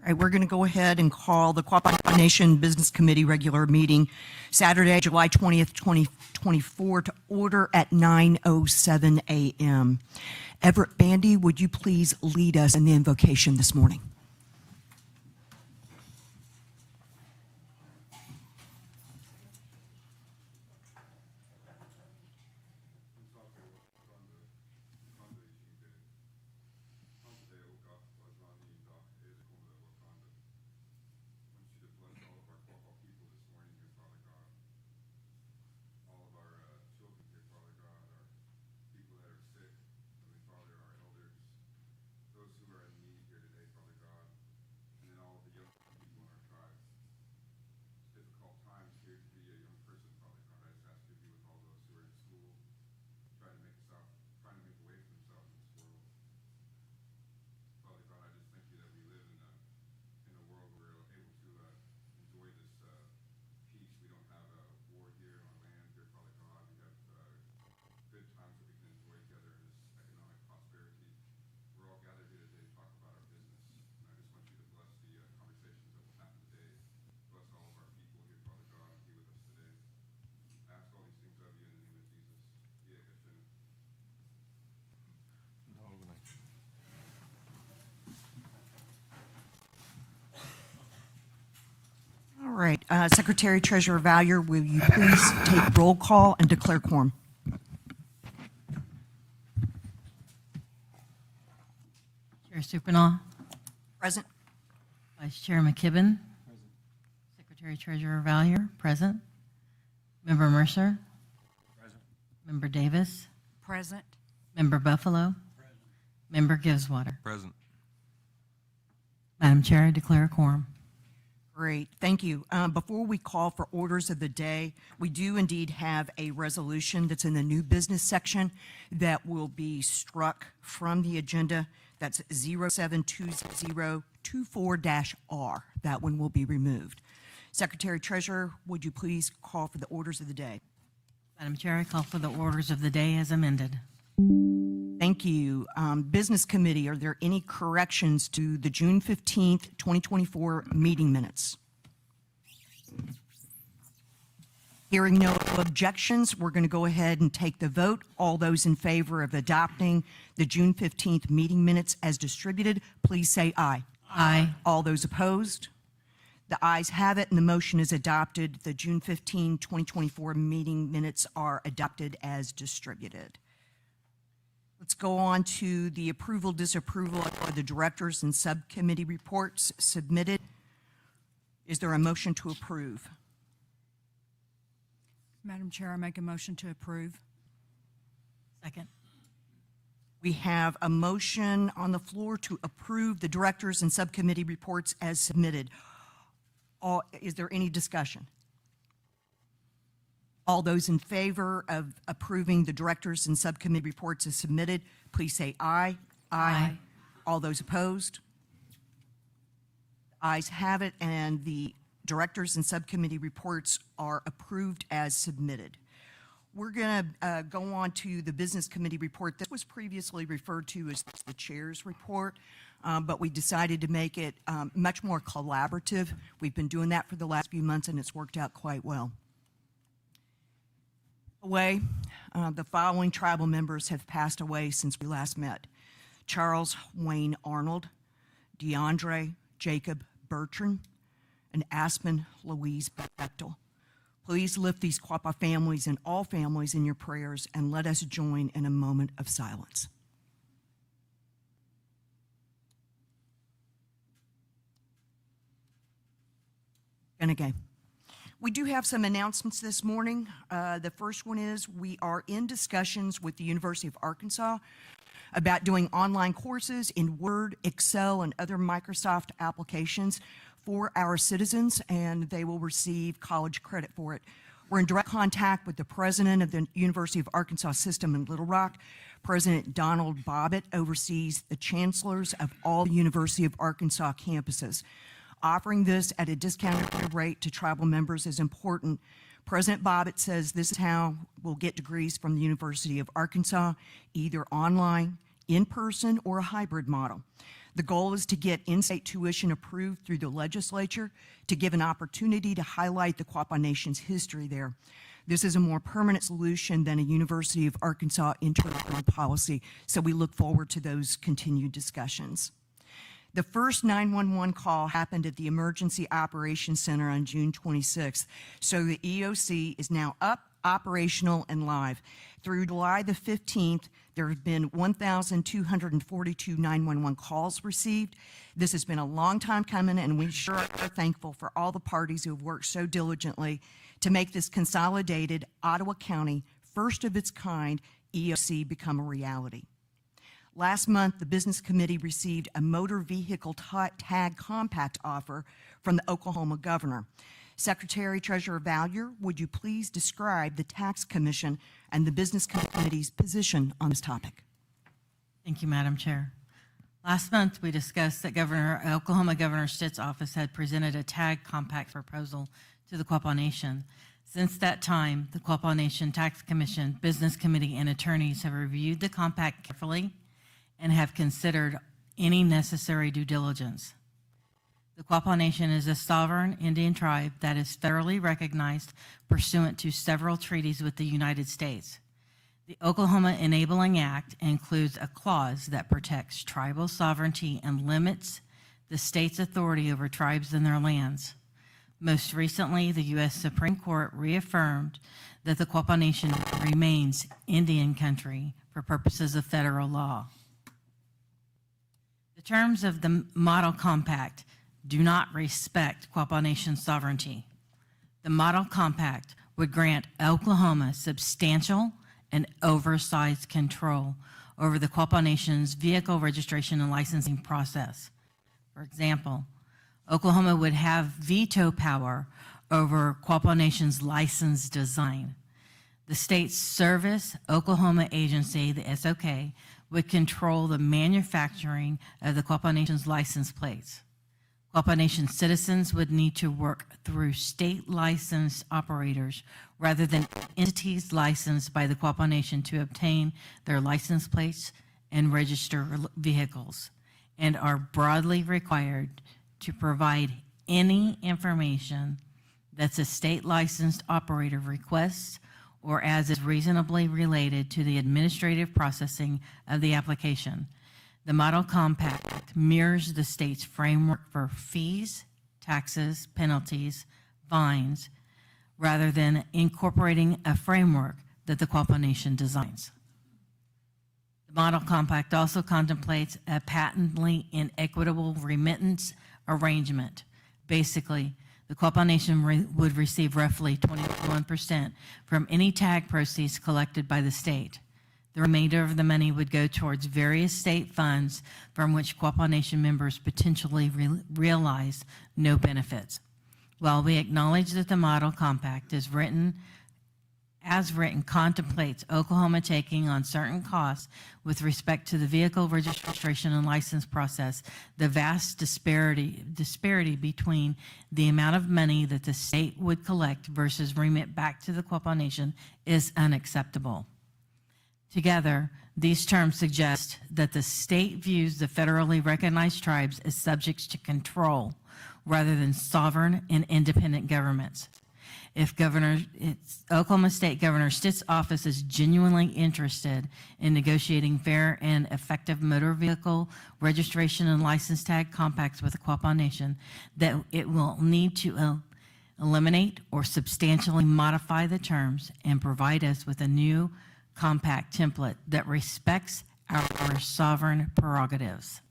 right, we're going to go ahead and call the Quapaw Nation Business Committee regular meeting Saturday, July 20th, 2024 to order at 9:07 a.m. Everett Bandy, would you please lead us in the invocation this morning? All right, Secretary Treasurer Valier, will you please take roll call and declare quorum? Chair Supinaw. Present. Vice Chair McKibben. Present. Secretary Treasurer Valier. Present. Member Mercer. Present. Member Davis. Present. Member Buffalo. Present. Member Giveswater. Present. Madam Chair, I declare a quorum. Great, thank you. Before we call for orders of the day, we do indeed have a resolution that's in the new business section that will be struck from the agenda. That's 072024-R. That one will be removed. Secretary Treasurer, would you please call for the orders of the day? Madam Chair, I call for the orders of the day as amended. Thank you. Business Committee, are there any corrections to the June 15th, 2024 meeting minutes? Hearing no objections, we're going to go ahead and take the vote. All those in favor of adopting the June 15th meeting minutes as distributed, please say aye. Aye. All those opposed? The ayes have it, and the motion is adopted. The June 15, 2024 meeting minutes are adopted as distributed. Let's go on to the approval, disapproval of the directors and subcommittee reports submitted. Is there a motion to approve? Madam Chair, I make a motion to approve. Second. We have a motion on the floor to approve the directors and subcommittee reports as submitted. Is there any discussion? All those in favor of approving the directors and subcommittee reports as submitted, please say aye. Aye. All those opposed? The ayes have it, and the directors and subcommittee reports are approved as submitted. We're going to go on to the Business Committee report. This was previously referred to as the chair's report, but we decided to make it much more collaborative. We've been doing that for the last few months, and it's worked out quite well. The following tribal members have passed away since we last met: Charles Wayne Arnold, DeAndre Jacob Bertrand, and Aspen Louise Bechtel. Please lift these Quapaw families and all families in your prayers, and let us join in a moment of silence. And again, we do have some announcements this morning. The first one is we are in discussions with the University of Arkansas about doing online courses in Word, Excel, and other Microsoft applications for our citizens, and they will receive college credit for it. We're in direct contact with the president of the University of Arkansas system in Little Rock. President Donald Bobbitt oversees the chancellors of all the University of Arkansas campuses. Offering this at a discounted rate to tribal members is important. President Bobbitt says this is how we'll get degrees from the University of Arkansas, either online, in person, or a hybrid model. The goal is to get in-state tuition approved through the legislature to give an opportunity to highlight the Quapaw Nation's history there. This is a more permanent solution than a University of Arkansas internal policy, so we look forward to those continued discussions. The first 911 call happened at the Emergency Operations Center on June 26th, so the EOC is now up, operational, and live. Through July the 15th, there have been 1,242 911 calls received. This has been a long time coming, and we sure are thankful for all the parties who have worked so diligently to make this consolidated Ottawa County, first of its kind, EOC become a reality. Last month, the Business Committee received a motor vehicle tag compact offer from the Oklahoma governor. Secretary Treasurer Vallier, would you please describe the Tax Commission and the Business Committee's position on this topic? Thank you, Madam Chair. Last month, we discussed that Oklahoma Governor Stitt's office had presented a tag compact proposal to the Quapaw Nation. Since that time, the Quapaw Nation Tax Commission, Business Committee, and attorneys have reviewed the compact carefully and have considered any necessary due diligence. The Quapaw Nation is a sovereign Indian tribe that is federally recognized pursuant to several treaties with the United States. The Oklahoma Enabling Act includes a clause that protects tribal sovereignty and limits the state's authority over tribes and their lands. Most recently, the U.S. Supreme Court reaffirmed that the Quapaw Nation remains Indian country for purposes of federal law. The terms of the Model Compact do not respect Quapaw Nation sovereignty. The Model Compact would grant Oklahoma substantial and oversized control over the Quapaw Nation's vehicle registration and licensing process. For example, Oklahoma would have veto power over Quapaw Nation's license design. The state's Service Oklahoma Agency, the SOK, would control the manufacturing of the Quapaw Nation's license plates. Quapaw Nation citizens would need to work through state licensed operators rather than entities licensed by the Quapaw Nation to obtain their license plates and register vehicles, and are broadly required to provide any information that's a state licensed operator requests or as is reasonably related to the administrative processing of the application. The Model Compact mirrors the state's framework for fees, taxes, penalties, fines, rather than incorporating a framework that the Quapaw Nation designs. The Model Compact also contemplates a patently inequitable remittance arrangement. Basically, the Quapaw Nation would receive roughly 21% from any tag proceeds collected by the state. The remainder of the money would go towards various state funds from which Quapaw Nation members potentially realize no benefits. While we acknowledge that the Model Compact is as written contemplates Oklahoma taking on certain costs with respect to the vehicle registration and license process, the vast disparity between the amount of money that the state would collect versus remit back to the Quapaw Nation is unacceptable. Together, these terms suggest that the state views the federally recognized tribes as subjects to control rather than sovereign and independent governments. If Oklahoma State Governor Stitt's office is genuinely interested in negotiating fair and effective motor vehicle registration and license tag compacts with the Quapaw Nation, that it will need to eliminate or substantially modify the terms and provide us with a new compact template that respects our sovereign prerogatives.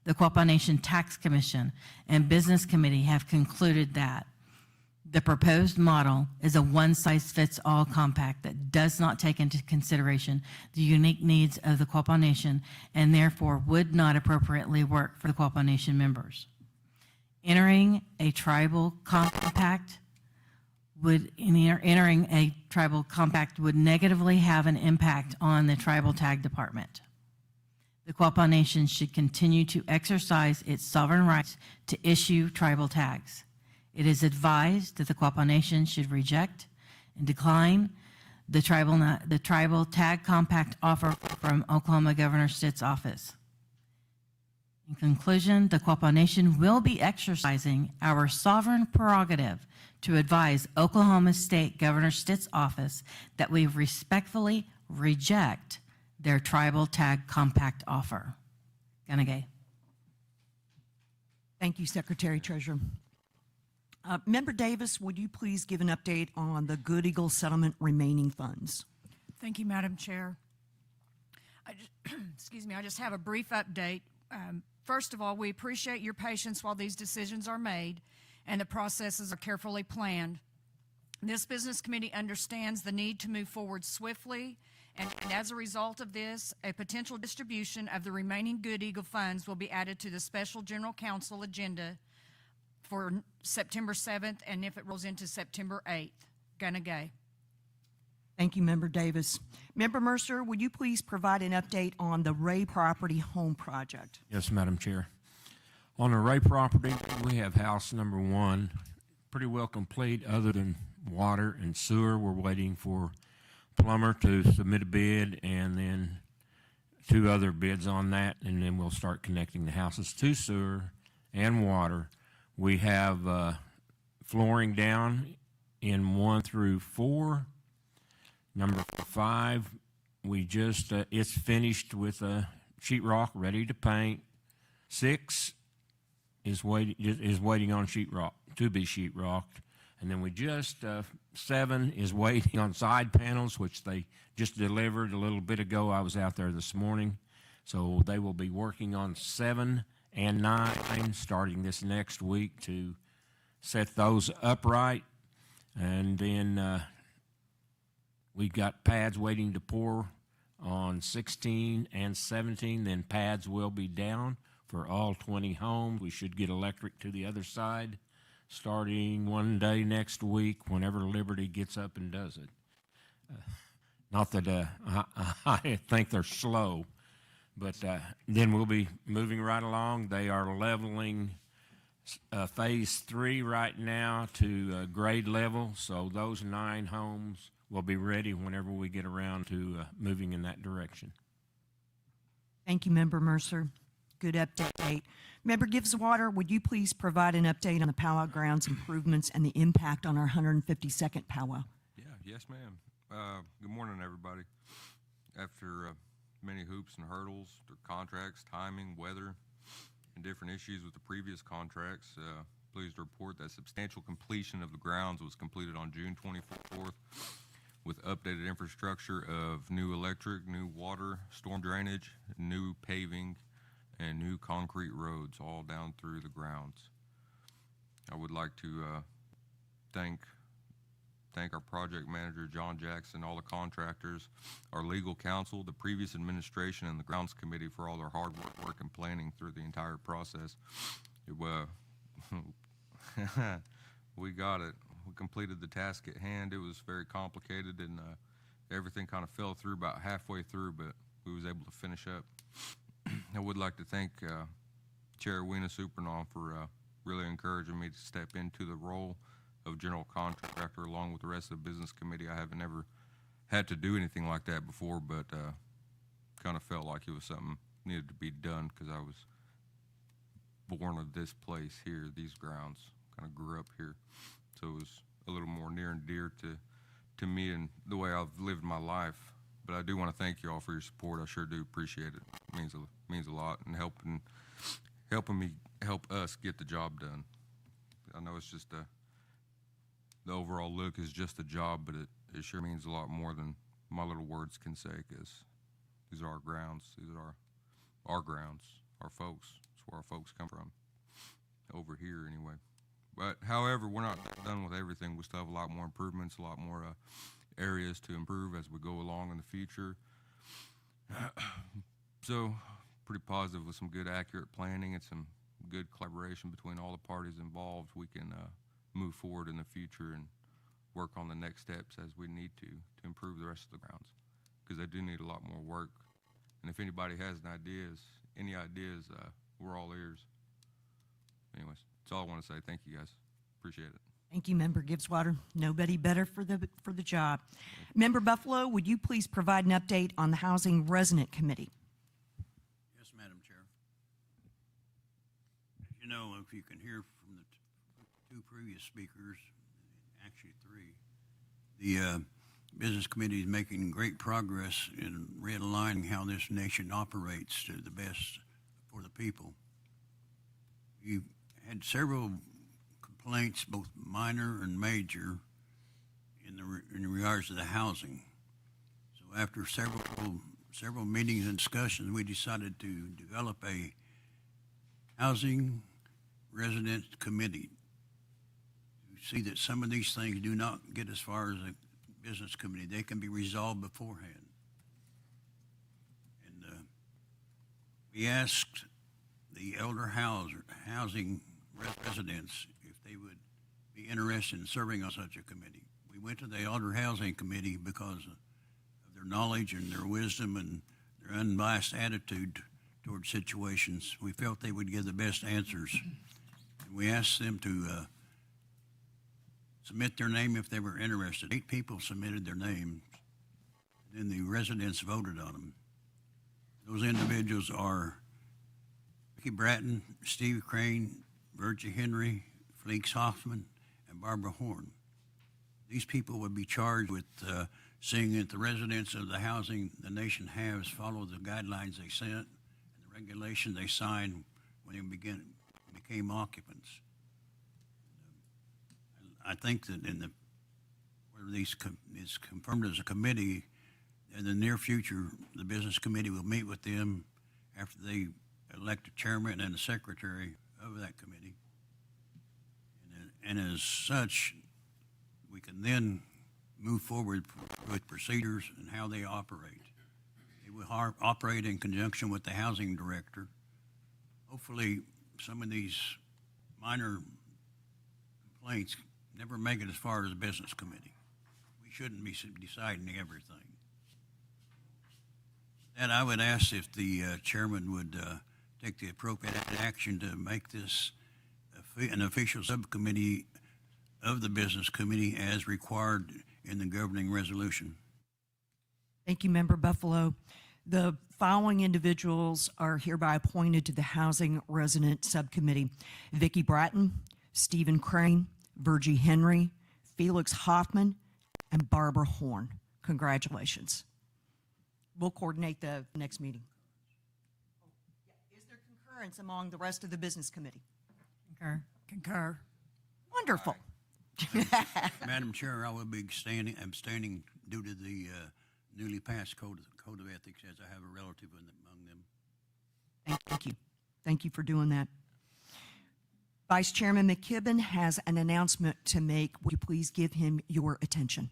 The Quapaw Nation Tax Commission and Business Committee have concluded that the proposed model is a one-size-fits-all compact that does not take into consideration the unique needs of the Quapaw Nation and therefore would not appropriately work for the Quapaw Nation members. Entering a tribal compact would negatively have an impact on the tribal tag department. The Quapaw Nation should continue to exercise its sovereign rights to issue tribal tags. It is advised that the Quapaw Nation should reject and decline the tribal tag compact offer from Oklahoma Governor Stitt's office. In conclusion, the Quapaw Nation will be exercising our sovereign prerogative to advise Oklahoma State Governor Stitt's office that we respectfully reject their tribal tag compact offer. Ganagay. Thank you, Secretary Treasurer. Member Davis, would you please give an update on the Good Eagle settlement remaining funds? Thank you, Madam Chair. Excuse me, I just have a brief update. First of all, we appreciate your patience while these decisions are made and the processes are carefully planned. This business committee understands the need to move forward swiftly, and as a result of this, a potential distribution of the remaining Good Eagle funds will be added to the special general council agenda for September 7th, and if it rolls into September 8th. Ganagay. Thank you, Member Davis. Member Mercer, would you please provide an update on the Ray Property Home Project? Yes, Madam Chair. On the Ray property, we have house number 1 pretty well complete other than water and sewer. We're waiting for plumber to submit a bid and then 2 other bids on that, and then we'll start connecting the houses to sewer and water. We have flooring down in 1 through 4. Number 5, we just it's finished with sheetrock, ready to paint. 6 is waiting on sheetrock to be sheetrocked, and then we just 7 is waiting on side panels, which they just delivered a little bit ago. I was out there this morning, so they will be working on 7 and 9 starting this next week to set those upright, and then we've got pads waiting to pour on 16 and 17. Then pads will be down for all 20 homes. We should get electric to the other side starting one day next week whenever Liberty gets up and does it. Not that I think they're slow, but then we'll be moving right along. They are leveling phase 3 right now to grade level, so those 9 homes will be ready whenever we get around to moving in that direction. Thank you, Member Mercer. Good update. Member Giveswater, would you please provide an update on the powwow grounds improvements and the impact on our 152nd powwow? Yes, ma'am. Good morning, everybody. After many hoops and hurdles, through contracts, timing, weather, and different issues with the previous contracts, pleased to report that substantial completion of the grounds was completed on June 24th with updated infrastructure of new electric, new water, storm drainage, new paving, and new concrete roads all down through the grounds. I would like to thank our project manager, John Jackson, all the contractors, our legal counsel, the previous administration, and the grounds committee for all their hard work and planning through the entire process. We got it. We completed the task at hand. It was very complicated, and everything kind of fell through about halfway through, but we was able to finish up. I would like to thank Chair Weena Supernaw for really encouraging me to step into the role of general contractor along with the rest of the business committee. I haven't ever had to do anything like that before, but kind of felt like it was something needed to be done because I was born of this place here, these grounds, kind of grew up here. So it was a little more near and dear to me and the way I've lived my life. But I do want to thank you all for your support. I sure do appreciate it. It means a lot, and helping me help us get the job done. I know it's just the overall look is just a job, but it sure means a lot more than my little words can say, because these are our grounds. These are our grounds, our folks. That's where our folks come from, over here anyway. But however, we're not done with everything. We still have a lot more improvements, a lot more areas to improve as we go along in the future. So pretty positive with some good, accurate planning and some good collaboration between all the parties involved. We can move forward in the future and work on the next steps as we need to improve the rest of the grounds, because they do need a lot more work. And if anybody has any ideas, we're all ears. Anyways, that's all I want to say. Thank you, guys. Appreciate it. Thank you, Member Giveswater. Nobody better for the job. Member Buffalo, would you please provide an update on the Housing Resident Committee? Yes, Madam Chair. You know, if you can hear from the two previous speakers, actually three, the business committee is making great progress in realigning how this nation operates to the best for the people. You had several complaints, both minor and major, in regards to the housing. So after several meetings and discussions, we decided to develop a housing resident committee to see that some of these things do not get as far as a business committee. They can be resolved beforehand. And we asked the elder housing residents if they would be interested in serving on such a committee. We went to the elder housing committee because of their knowledge and their wisdom and their unbiased attitude toward situations. We felt they would give the best answers. And we asked them to submit their name if they were interested. 8 people submitted their names. Then the residents voted on them. Those individuals are Vicky Bratton, Steve Crane, Virgie Henry, Fleeks Hoffman, and Barbara Horn. These people would be charged with seeing that the residents of the housing the nation has follow the guidelines they sent and the regulations they signed when they became occupants. I think that where is confirmed as a committee, in the near future, the business committee will meet with them after they elect a chairman and a secretary of that committee. And as such, we can then move forward with procedures and how they operate. They will operate in conjunction with the housing director. Hopefully, some of these minor complaints never make it as far as a business committee. We shouldn't be deciding everything. And I would ask if the chairman would take the appropriate action to make this an official subcommittee of the business committee as required in the governing resolution. Thank you, Member Buffalo. The following individuals are hereby appointed to the Housing Resident Subcommittee: Vicky Bratton, Stephen Crane, Virgie Henry, Felix Hoffman, and Barbara Horn. Congratulations. We'll coordinate the next meeting. Is there concurrence among the rest of the business committee? Concur. Concur. Wonderful. Madam Chair, I will be abstaining due to the newly passed code of ethics, as I have a relative among them. Thank you. Thank you for doing that. Vice Chairman McKibben has an announcement to make. Would you please give him your attention?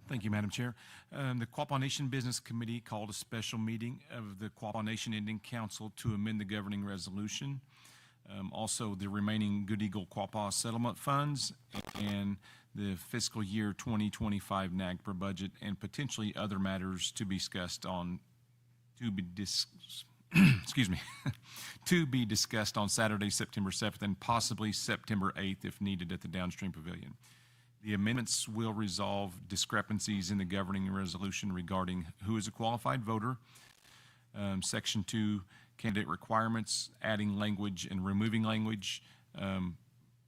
Thank you, Madam Chair. The Quapaw Nation Business Committee called a special meeting of the Quapaw Nation Indian Council to amend the governing resolution. Also, the remaining Good Eagle Quapaw settlement funds and the fiscal year 2025 NAGPRA budget, and potentially other matters to be discussed on to be discussed on Saturday, September 7th, and possibly September 8th if needed at the Downstream Pavilion. The amendments will resolve discrepancies in the governing resolution regarding who is a qualified voter, Section 2, candidate requirements, adding language and removing language,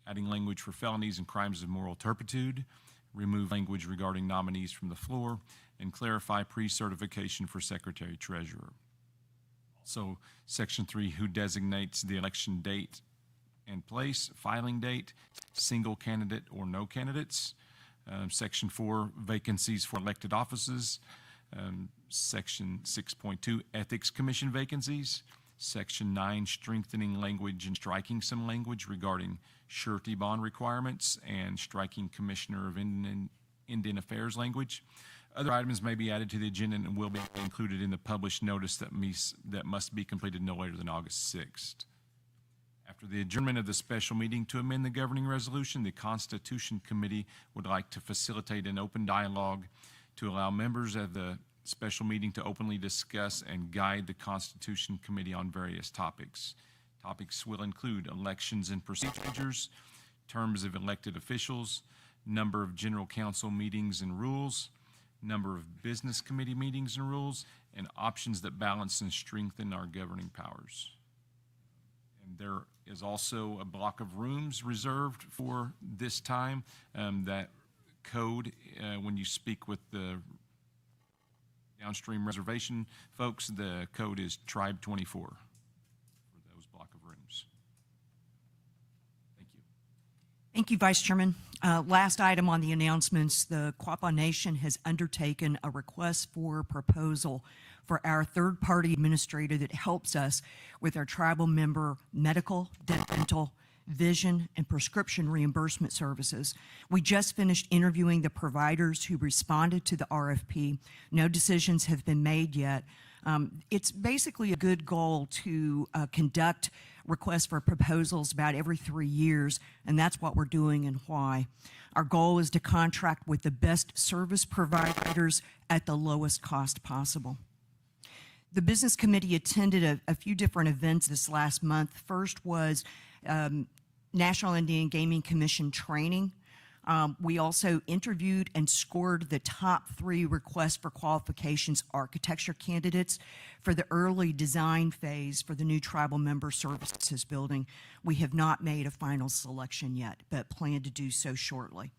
adding language for felonies and crimes of moral turpitude, remove language regarding nominees from the floor, and clarify pre-certification for Secretary Treasurer. So Section 3, who designates the election date and place, filing date, single candidate or no candidates. Section 4, vacancies for elected offices. Section 6.2, Ethics Commission vacancies. Section 9, strengthening language and striking some language regarding surety bond requirements and striking Commissioner of Indian Affairs language. Other items may be added to the agenda and will be included in the published notice that must be completed no later than August 6th. After the adjournment of the special meeting to amend the governing resolution, the Constitution Committee would like to facilitate an open dialogue to allow members of the special meeting to openly discuss and guide the Constitution Committee on various topics. Topics will include elections and procedures, terms of elected officials, number of general council meetings and rules, number of business committee meetings and rules, and options that balance and strengthen our governing powers. And there is also a block of rooms reserved for this time. That code, when you speak with the downstream reservation folks, the code is Tribe 24 for those block of rooms. Thank you. Thank you, Vice Chairman. Last item on the announcements, the Quapaw Nation has undertaken a request for proposal for our third-party administrator that helps us with our tribal member medical, dental, vision, and prescription reimbursement services. We just finished interviewing the providers who responded to the RFP. No decisions have been made yet. It's basically a good goal to conduct requests for proposals about every 3 years, and that's what we're doing and why. Our goal is to contract with the best service providers at the lowest cost possible. The Business Committee attended a few different events this last month. First was National Indian Gaming Commission training. We also interviewed and scored the top 3 requests for qualifications architecture candidates for the early design phase for the new Tribal Member Services building. We have not made a final selection yet, but plan to do so shortly.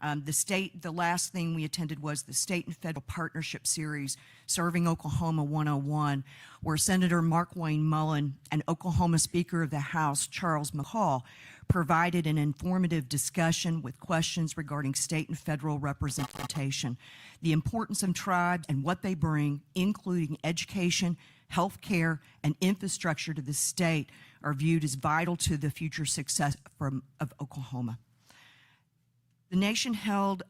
The last thing we attended was the State and Federal Partnership Series, Serving Oklahoma 101, where Senator Mark Wayne Mullen and Oklahoma Speaker of the House, Charles McCall, provided an informative discussion with questions regarding state and federal representation, the importance of tribes and what they bring, including education, health care, and infrastructure to the state, are viewed as vital to the future success of Oklahoma. The nation held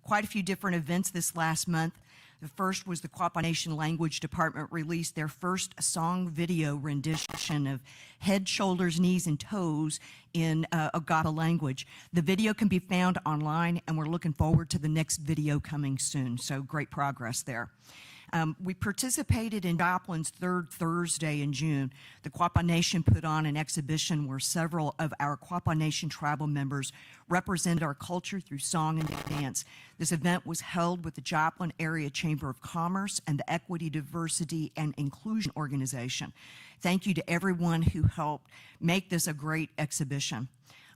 quite a few different events this last month. The first was the Quapaw Nation Language Department released their first song video rendition of Head, Shoulders, Knees, and Toes in O-gah-pah language. The video can be found online, and we're looking forward to the next video coming soon, so great progress there. We participated in Joplin's third Thursday in June. The Quapaw Nation put on an exhibition where several of our Quapaw Nation tribal members represented our culture through song and dance. This event was held with the Joplin Area Chamber of Commerce and the Equity, Diversity, and Inclusion Organization. Thank you to everyone who helped make this a great exhibition.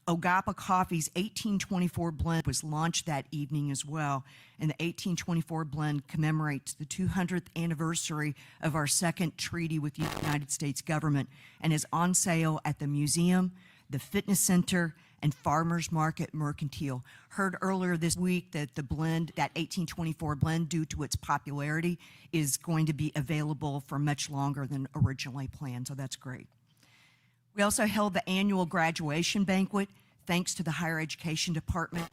O-Guah-Pah Coffee's 1824 blend was launched that evening as well, and the 1824 blend commemorates the 200th anniversary of our second treaty with the United States government and is on sale at the museum, the fitness center, and Farmers Market Mercantile. Heard earlier this week that the blend, that 1824 blend, due to its popularity, is going to be available for much longer than originally planned, so that's great. We also held the annual graduation banquet. Thanks to the Higher Education Department,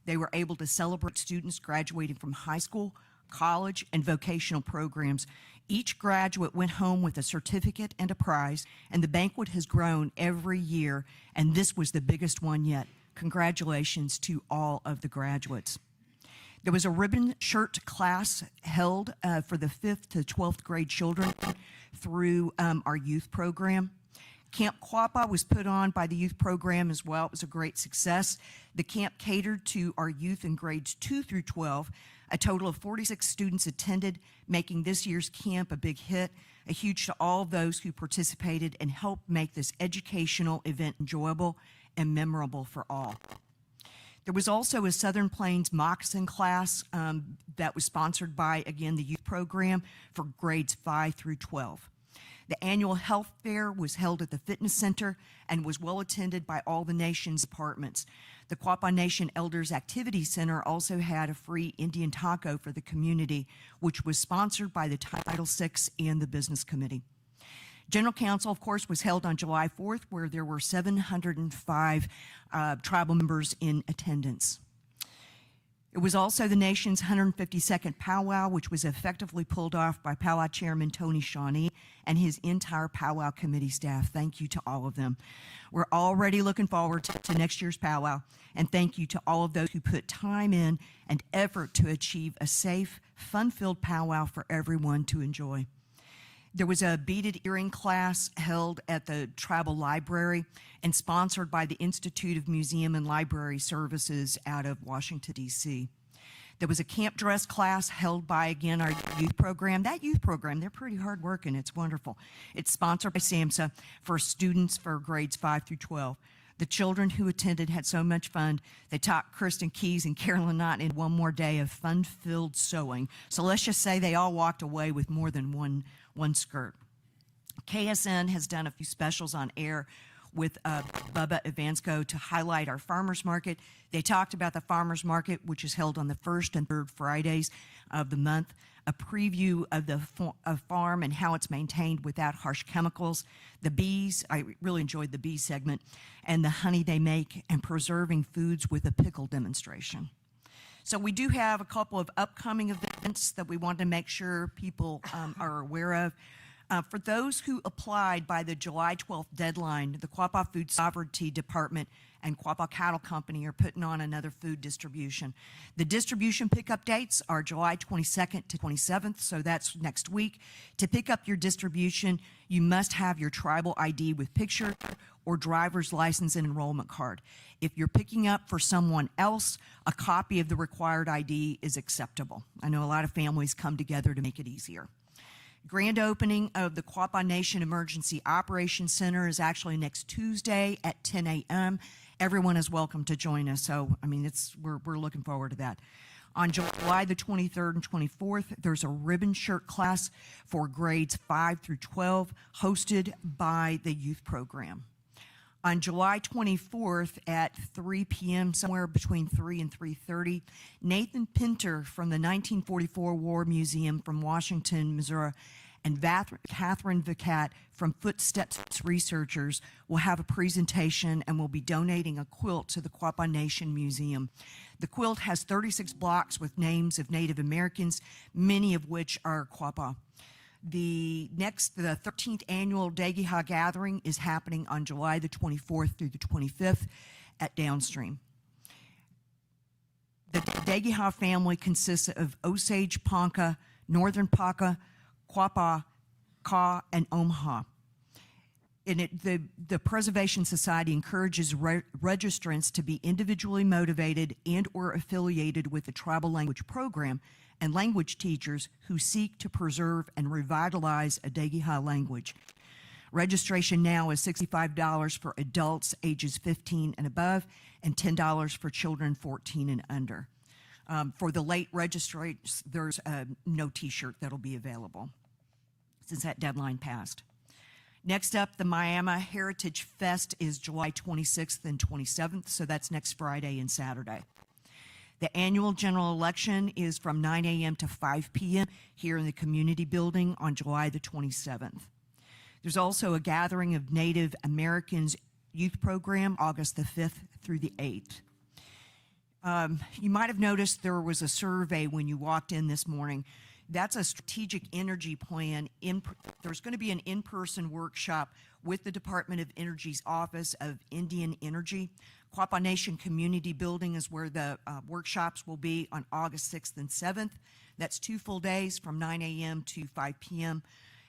they were able to celebrate students graduating from high school, college, and vocational programs. Each graduate went home with a certificate and a prize, and the banquet has grown every year, and this was the biggest one yet. Congratulations to all of the graduates. There was a ribbon shirt class held for the 5th to 12th grade children through our youth program. Camp Quapaw was put on by the youth program as well. It was a great success. The camp catered to our youth in grades 2 through 12. A total of 46 students attended, making this year's camp a big hit. A huge to all of those who participated and helped make this educational event enjoyable and memorable for all. There was also a Southern Plains moccasin class that was sponsored by, again, the youth program for grades 5 through 12. The annual health fair was held at the fitness center and was well attended by all the nation's departments. The Quapaw Nation Elders Activity Center also had a free Indian taco for the community, which was sponsored by the Title VI and the Business Committee. General Council, of course, was held on July 4th, where there were 705 tribal members in attendance. It was also the nation's 152nd powwow, which was effectively pulled off by powwow chairman Tony Shawnee and his entire powwow committee staff. Thank you to all of them. We're already looking forward to next year's powwow, and thank you to all of those who put time in and effort to achieve a safe, fun-filled powwow for everyone to enjoy. There was a beaded earring class held at the Tribal Library and sponsored by the Institute of Museum and Library Services out of Washington, D.C. There was a camp dress class held by, again, our youth program. That youth program, they're pretty hardworking. It's wonderful. It's sponsored by SAMHSA for students for grades 5 through 12. The children who attended had so much fun. They taught Kristen Keys and Carolyn Knott in one more day of fun-filled sewing. So let's just say they all walked away with more than one skirt. KSN has done a few specials on air with Bubba Evansko to highlight our farmers market. They talked about the farmers market, which is held on the first and third Fridays of the month, a preview of the farm and how it's maintained without harsh chemicals, the bees, I really enjoyed the bee segment, and the honey they make, and preserving foods with a pickle demonstration. So we do have a couple of upcoming events that we want to make sure people are aware of. For those who applied by the July 12th deadline, the Quapaw Food Sovereignty Department and Quapaw Cattle Company are putting on another food distribution. The distribution pickup dates are July 22nd to 27th, so that's next week. To pick up your distribution, you must have your tribal ID with picture or driver's license and enrollment card. If you're picking up for someone else, a copy of the required ID is acceptable. I know a lot of families come together to make it easier. Grand opening of the Quapaw Nation Emergency Operations Center is actually next Tuesday at 10 a.m. Everyone is welcome to join us. So, I mean, we're looking forward to that. On July the 23rd and 24th, there's a ribbon shirt class for grades 5 through 12 hosted by the youth program. On July 24th at 3 p.m., somewhere between 3 and 3:30, Nathan Pinter from the 1944 War Museum from Washington, Missouri, and Catherine Vicat from Footsteps Researchers will have a presentation and will be donating a quilt to the Quapaw Nation Museum. The quilt has 36 blocks with names of Native Americans, many of which are Quapaw. The 13th annual O-gah-pah gathering is happening on July the 24th through the 25th at Downstream. The O-gah-pah family consists of Osage, Ponca, Northern Ponca, Quapaw, Kaw, and Omaha. The Preservation Society encourages registrants to be individually motivated and or affiliated with the tribal language program and language teachers who seek to preserve and revitalize a O-gah-pah language. Registration now is $65 for adults ages 15 and above and $10 for children 14 and under. For the late registrants, there's no t-shirt that'll be available since that deadline passed. Next up, the Miami Heritage Fest is July 26th and 27th, so that's next Friday and Saturday. The annual general election is from 9 a.m. to 5 p.m. here in the community building on July the 27th. There's also a gathering of Native Americans youth program August the 5th through the 8th. You might have noticed there was a survey when you walked in this morning. That's a strategic energy plan. There's going to be an in-person workshop with the Department of Energy's Office of Indian Energy. Quapaw Nation Community Building is where the workshops will be on August 6th and 7th. That's 2 full days from 9 a.m. to 5 p.m.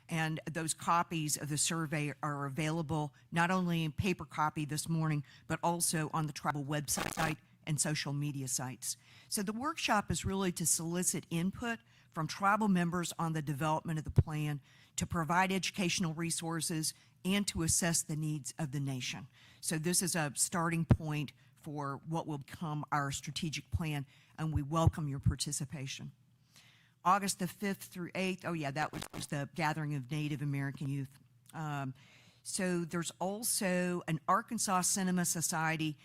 And those copies of the survey are available not only in paper copy this morning, but also on the tribal website and social media sites. So the workshop is really to solicit input from tribal members on the development of the plan, to provide educational resources, and to assess the needs of the nation. So this is a starting point for what will become our strategic plan, and we welcome your participation. August the 5th through 8th, oh yeah, that was the gathering of Native American youth. So there's also an Arkansas Cinema Society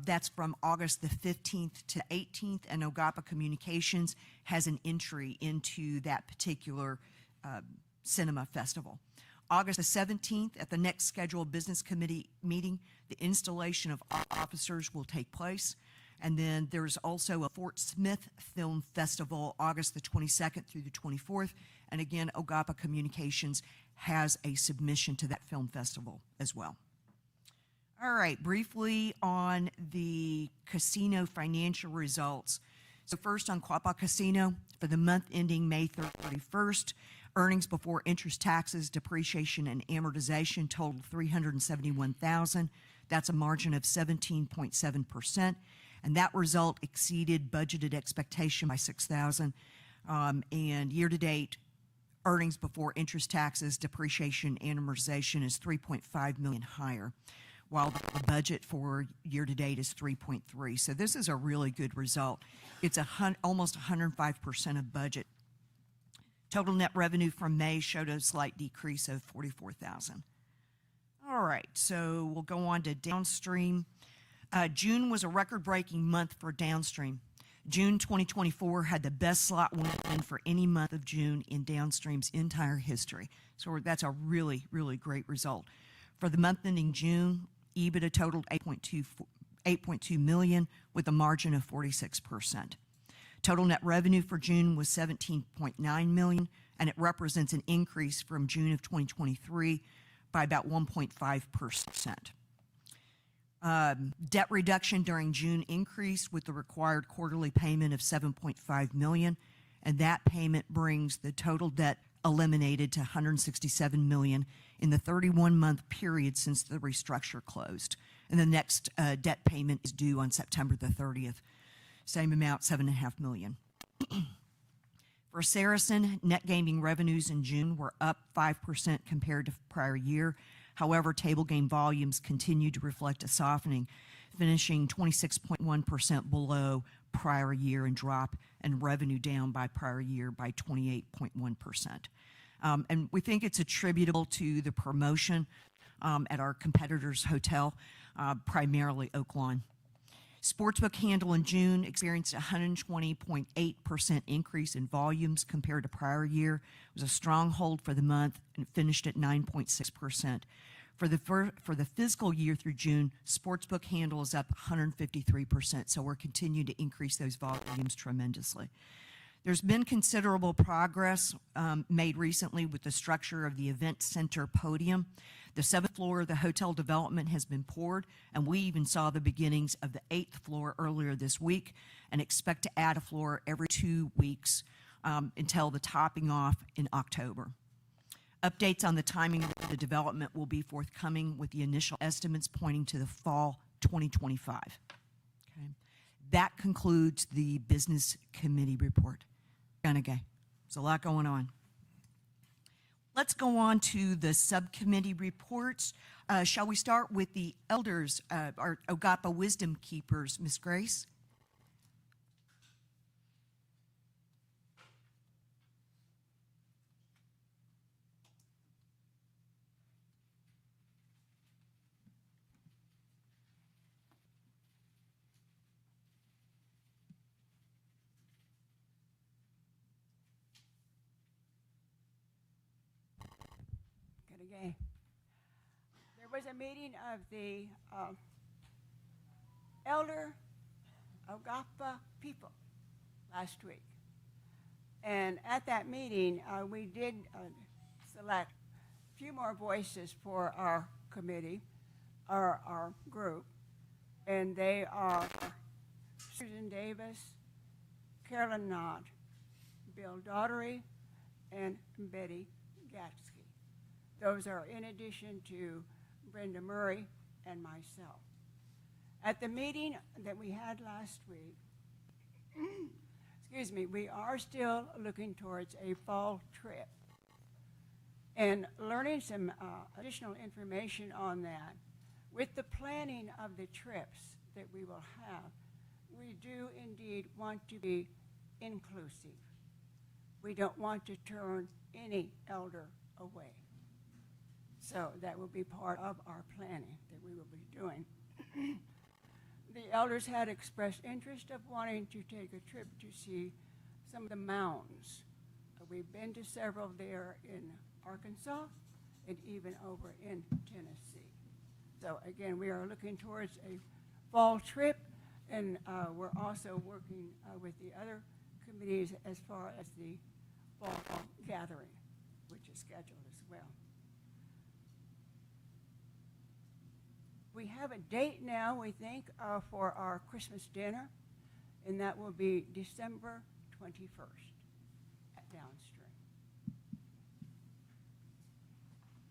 that's from August the 15th to 18th, and O-Guah-Pah Communications has an entry into that particular cinema festival. August the 17th, at the next scheduled business committee meeting, the installation of officers will take place. And then there's also a Fort Smith Film Festival, August the 22nd through the 24th. And again, O-Guah-Pah Communications has a submission to that film festival as well. All right, briefly on the casino financial results. So first on Quapaw Casino, for the month ending May 31st, earnings before interest, taxes, depreciation, and amortization totaled $371,000. That's a margin of 17.7%. and that result exceeded budgeted expectation by $6,000. And year-to-date earnings before interest, taxes, depreciation, and amortization is $3.5 million higher, while the budget for year-to-date is 3.3. So this is a really good result. It's almost 105% of budget. Total net revenue from May showed a slight decrease of $44,000. All right, so we'll go on to downstream. June was a record-breaking month for downstream. June 2024 had the best slot win for any month of June in downstream's entire history. So that's a really, really great result. For the month ending June, EBITDA totaled $8.2 million with a margin of 46%. Total net revenue for June was $17.9 million, and it represents an increase from June of 2023 by about 1.5%. Debt reduction during June increased with the required quarterly payment of $7.5 million, and that payment brings the total debt eliminated to $167 million in the 31-month period since the restructure closed. And the next debt payment is due on September the 30th. Same amount, $7.5 million. For Saracen, net gaming revenues in June were up 5% compared to prior year. However, table game volumes continued to reflect a softening, finishing 26.1% below prior year and drop and revenue down by prior year by 28.1%. And we think it's attributable to the promotion at our competitor's hotel, primarily Oaklawn. Sportsbook handle in June experienced a 120.8% increase in volumes compared to prior year. It was a stronghold for the month and finished at 9.6%. For the fiscal year through June, sportsbook handle is up 153%, so we're continuing to increase those volumes tremendously. There's been considerable progress made recently with the structure of the event center podium. The 7th floor of the hotel development has been poured, and we even saw the beginnings of the 8th floor earlier this week and expect to add a floor every 2 weeks until the topping off in October. Updates on the timing of the development will be forthcoming with the initial estimates pointing to the fall 2025. Okay. That concludes the business committee report. There's a lot going on. Let's go on to the subcommittee reports. Shall we start with the elders, our O-Guah-Pah Wisdom Keepers, Ms. Grace? There was a meeting of the elder O-Guah-Pah people last week. And at that meeting, we did select a few more voices for our committee, our group. And they are Susan Davis, Carolyn Knott, Bill Daughtery, and Betty Uga'xpa. Those are in addition to Brenda Murray and myself. At the meeting that we had last week, excuse me, we are still looking towards a fall trip and learning some additional information on that. With the planning of the trips that we will have, we do indeed want to be inclusive. We don't want to turn any elder away. So that will be part of our planning that we will be doing. The elders had expressed interest of wanting to take a trip to see some of the mountains. We've been to several there in Arkansas and even over in Tennessee. So again, we are looking towards a fall trip, and we're also working with the other committees as far as the fall gathering, which is scheduled as well. We have a date now, we think, for our Christmas dinner, and that will be December 21st at Downstream.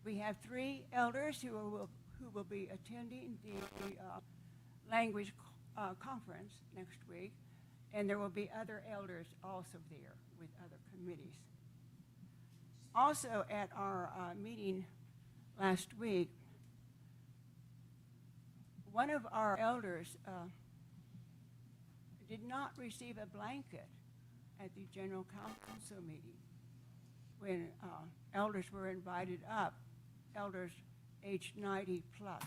We have 3 elders who will be attending the language conference next week, and there will be other elders also there with other committees. Also, at our meeting last week, one of our elders did not receive a blanket at the general council meeting when elders were invited up, elders aged 90 plus.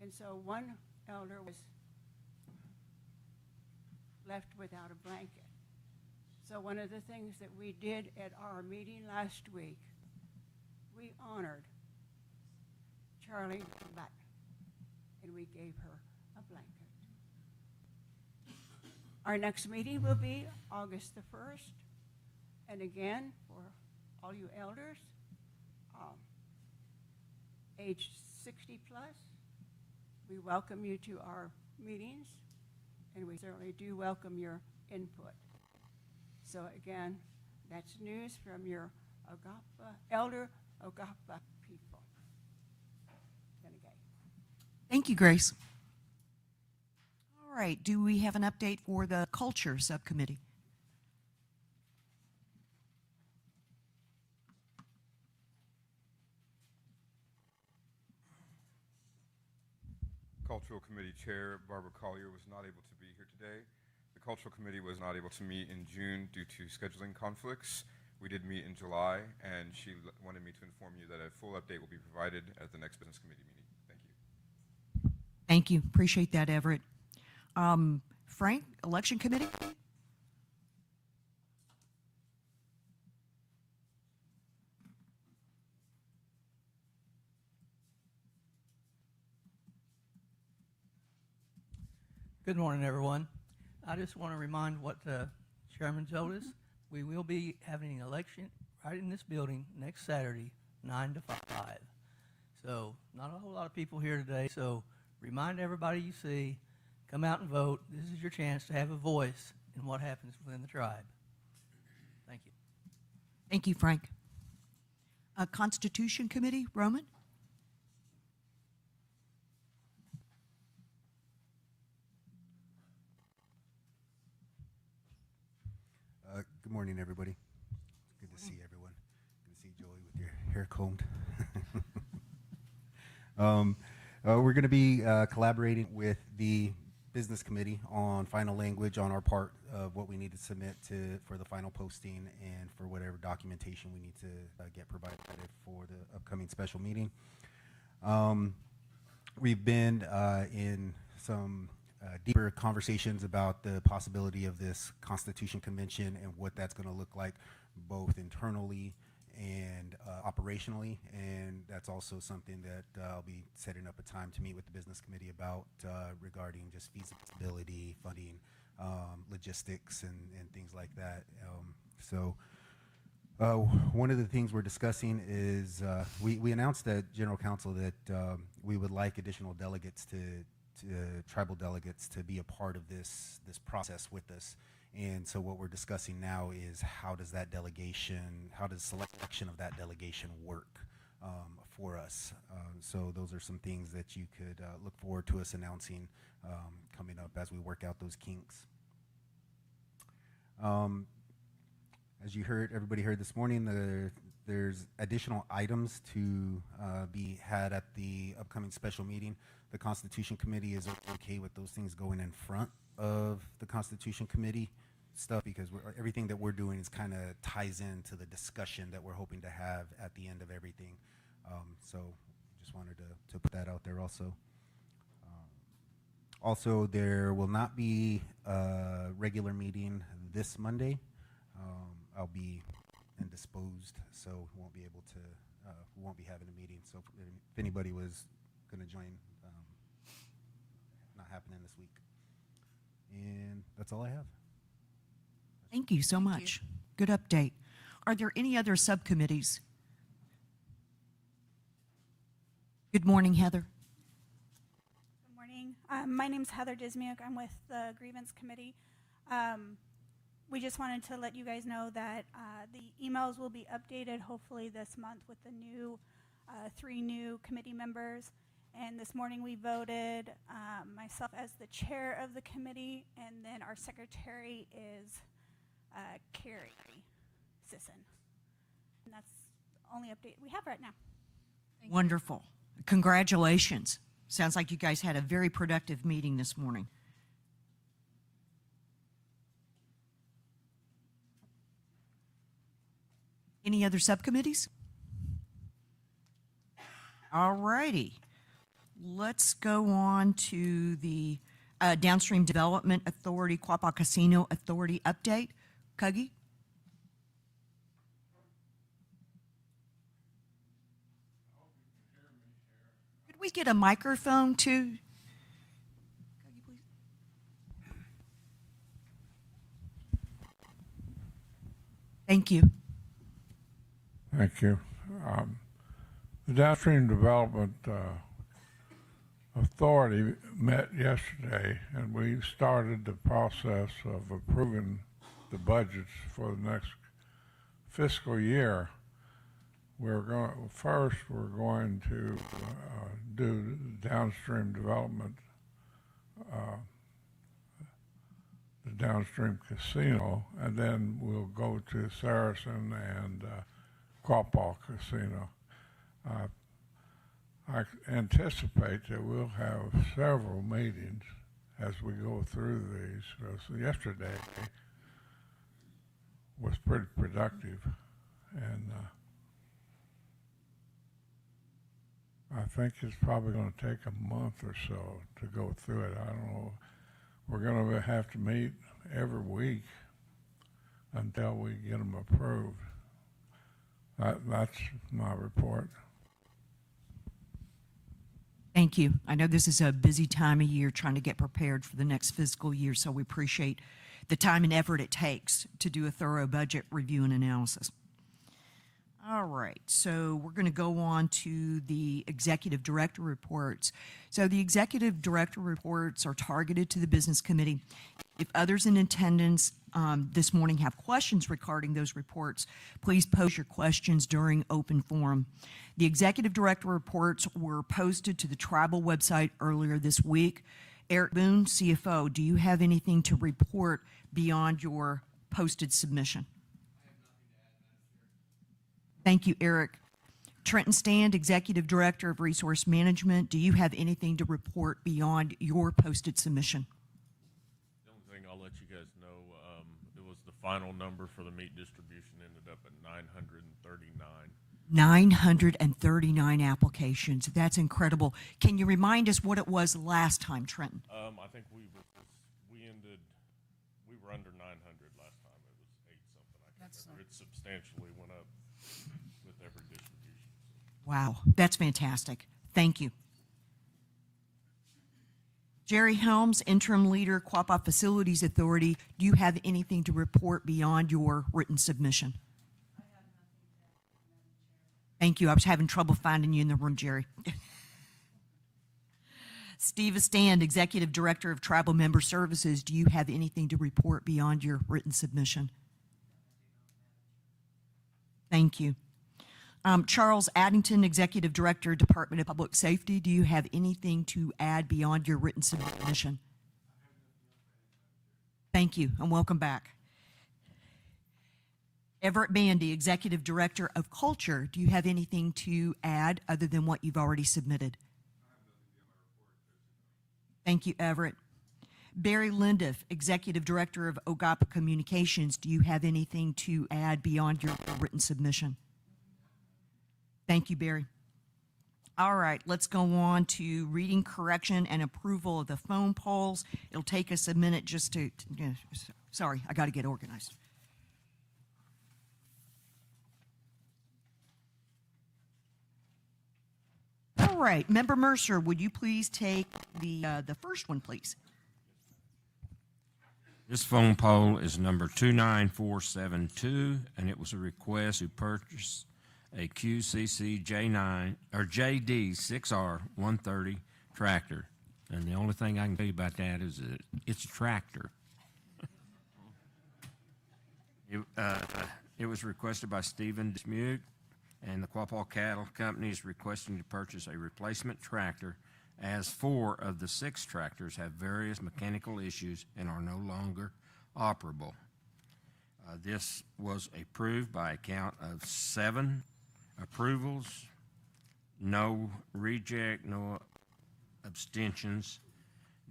And so one elder was left without a blanket. So one of the things that we did at our meeting last week, we honored Charlie Button, and we gave her a blanket. Our next meeting will be August the 1st, and again, for all you elders, age 60 plus, we welcome you to our meetings, and we certainly do welcome your input. So again, that's news from your Uga'xpa, elder O-gah-pah people. Thank you, Grace. All right, do we have an update for the Culture Subcommittee? Cultural Committee Chair Barbara Collier was not able to be here today. The Cultural Committee was not able to meet in June due to scheduling conflicts. We did meet in July, and she wanted me to inform you that a full update will be provided at the next Business Committee meeting. Thank you. Thank you. Appreciate that, Everett. Frank, Election Committee? Good morning, everyone. I just want to remind what the chairman told us. We will be having an election right in this building next Saturday, 9 to 5. So not a whole lot of people here today. So remind everybody you see, come out and vote. This is your chance to have a voice in what happens within the tribe. Thank you. Thank you, Frank. Constitution Committee, Roman? Good morning, everybody. Good to see everyone. Good to see Joey with your hair combed. We're going to be collaborating with the Business Committee on final language on our part of what we need to submit for the final posting and for whatever documentation we need to get provided for the upcoming special meeting. We've been in some deeper conversations about the possibility of this Constitution Convention and what that's going to look like both internally and operationally, and that's also something that I'll be setting up a time to meet with the Business Committee about regarding just feasibility, funding, logistics, and things like that. One of the things we're discussing is we announced at General Council that we would like additional delegates tribal delegates to be a part of this process with us. And so what we're discussing now is how does selection of that delegation work for us? So those are some things that you could look forward to us announcing coming up as we work out those kinks. As you heard, everybody heard this morning, there's additional items to be had at the upcoming special meeting. The Constitution Committee is okay with those things going in front of the Constitution Committee stuff because everything that we're doing is kind of ties into the discussion that we're hoping to have at the end of everything. So just wanted to put that out there also. Also, there will not be a regular meeting this Monday. I'll be indisposed, so we won't be able to, we won't be having a meeting. So if anybody was going to join, not happening this week. And that's all I have. Thank you so much. Good update. Are there any other subcommittees? Good morning, Heather. Good morning. My name's Heather Dismiuk. I'm with the Grievance Committee. We just wanted to let you guys know that the emails will be updated hopefully this month with the new 3 new committee members. And this morning we voted myself as the chair of the committee, and then our secretary is Carrie Sisson. And that's the only update we have right now. Wonderful. Congratulations. Sounds like you guys had a very productive meeting this morning. Any other subcommittees? All righty. Let's go on to the Downstream Development Authority, Quapaw Casino Authority update. Cuggy? Could we get a microphone too? Cuggy, please. Thank you. Thank you. The Downstream Development Authority met yesterday, and we started the process of approving the budgets for the next fiscal year. We're going to do the downstream development, the downstream casino, and then we'll go to Saracen and Quapaw Casino. I anticipate that we'll have several meetings as we go through these, because yesterday was pretty productive, and I think it's probably going to take a month or so to go through it. I don't know. We're going to have to meet every week until we get them approved. That's my report. Thank you. I know this is a busy time of year trying to get prepared for the next fiscal year, so we appreciate the time and effort it takes to do a thorough budget review and analysis. All right, so we're going to go on to the executive director reports. So the executive director reports are targeted to the business committee. If others in attendance this morning have questions regarding those reports, please pose your questions during open forum. The executive director reports were posted to the tribal website earlier this week. Eric Boone, CFO, do you have anything to report beyond your posted submission? Thank you, Eric. Trenton Stand, Executive Director of Resource Management, do you have anything to report beyond your posted submission? The only thing I'll let you guys know, it was the final number for the meat distribution ended up at 939. 939 applications. That's incredible. Can you remind us what it was last time, Trenton? I think we were under 900 last time. It was 8 something. I can't remember. It substantially went up with every distribution. Wow, that's fantastic. Thank you. Jerry Helms, Interim Leader, Quapaw Facilities Authority, do you have anything to report beyond your written submission? Thank you. I was having trouble finding you in the room, Jerry. Steve Stand, Executive Director of Tribal Member Services, do you have anything to report beyond your written submission? Thank you. Charles Addington, Executive Director, Department of Public Safety, do you have anything to add beyond your written submission? Thank you, and welcome back. Everett Bandy, Executive Director of Culture, do you have anything to add other than what you've already submitted? Thank you, Everett. Barry Lindiff, Executive Director of O-Guah-Pah Communications, do you have anything to add beyond your written submission? Thank you, Barry. All right, let's go on to reading, correction, and approval of the phone polls. It'll take us a minute just to sorry, I got to get organized. All right, Member Mercer, would you please take the first one, please? This phone poll is number 29472, and it was a request to purchase a QCC J9 or JD6R 130 tractor. And the only thing I can tell you about that is that it's a tractor. It was requested by Stephen Dismuke, and the Quapaw Cattle Company is requesting to purchase a replacement tractor as 4 of the 6 tractors have various mechanical issues and are no longer operable. This was approved by a count of 7 approvals, no reject, no abstentions,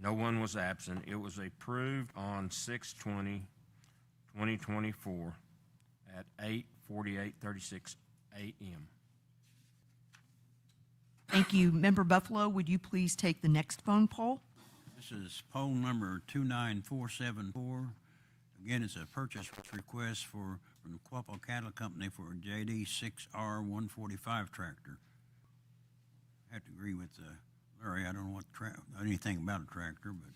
no one was absent. It was approved on 6/20/2024 at 8:48:36 a.m. Thank you. Member Buffalo, would you please take the next phone poll? This is poll number 29474. Again, it's a purchase request from the Quapaw Cattle Company for a JD 6R 145 tractor. I have to agree with Larry. I don't know anything about a tractor, but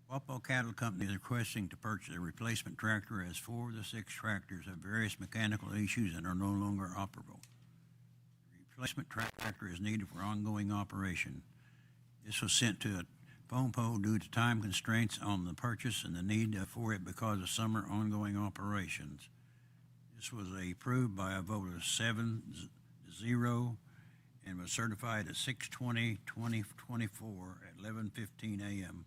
Quapaw Cattle Company is requesting to purchase a replacement tractor as 4 of the 6 tractors have various mechanical issues and are no longer operable. The replacement tractor is needed for ongoing operation. This was sent to a phone poll due to time constraints on the purchase and the need for it because of summer ongoing operations. This was approved by a vote of 7-0 and was certified at 6/20/2024 at 11:15 a.m.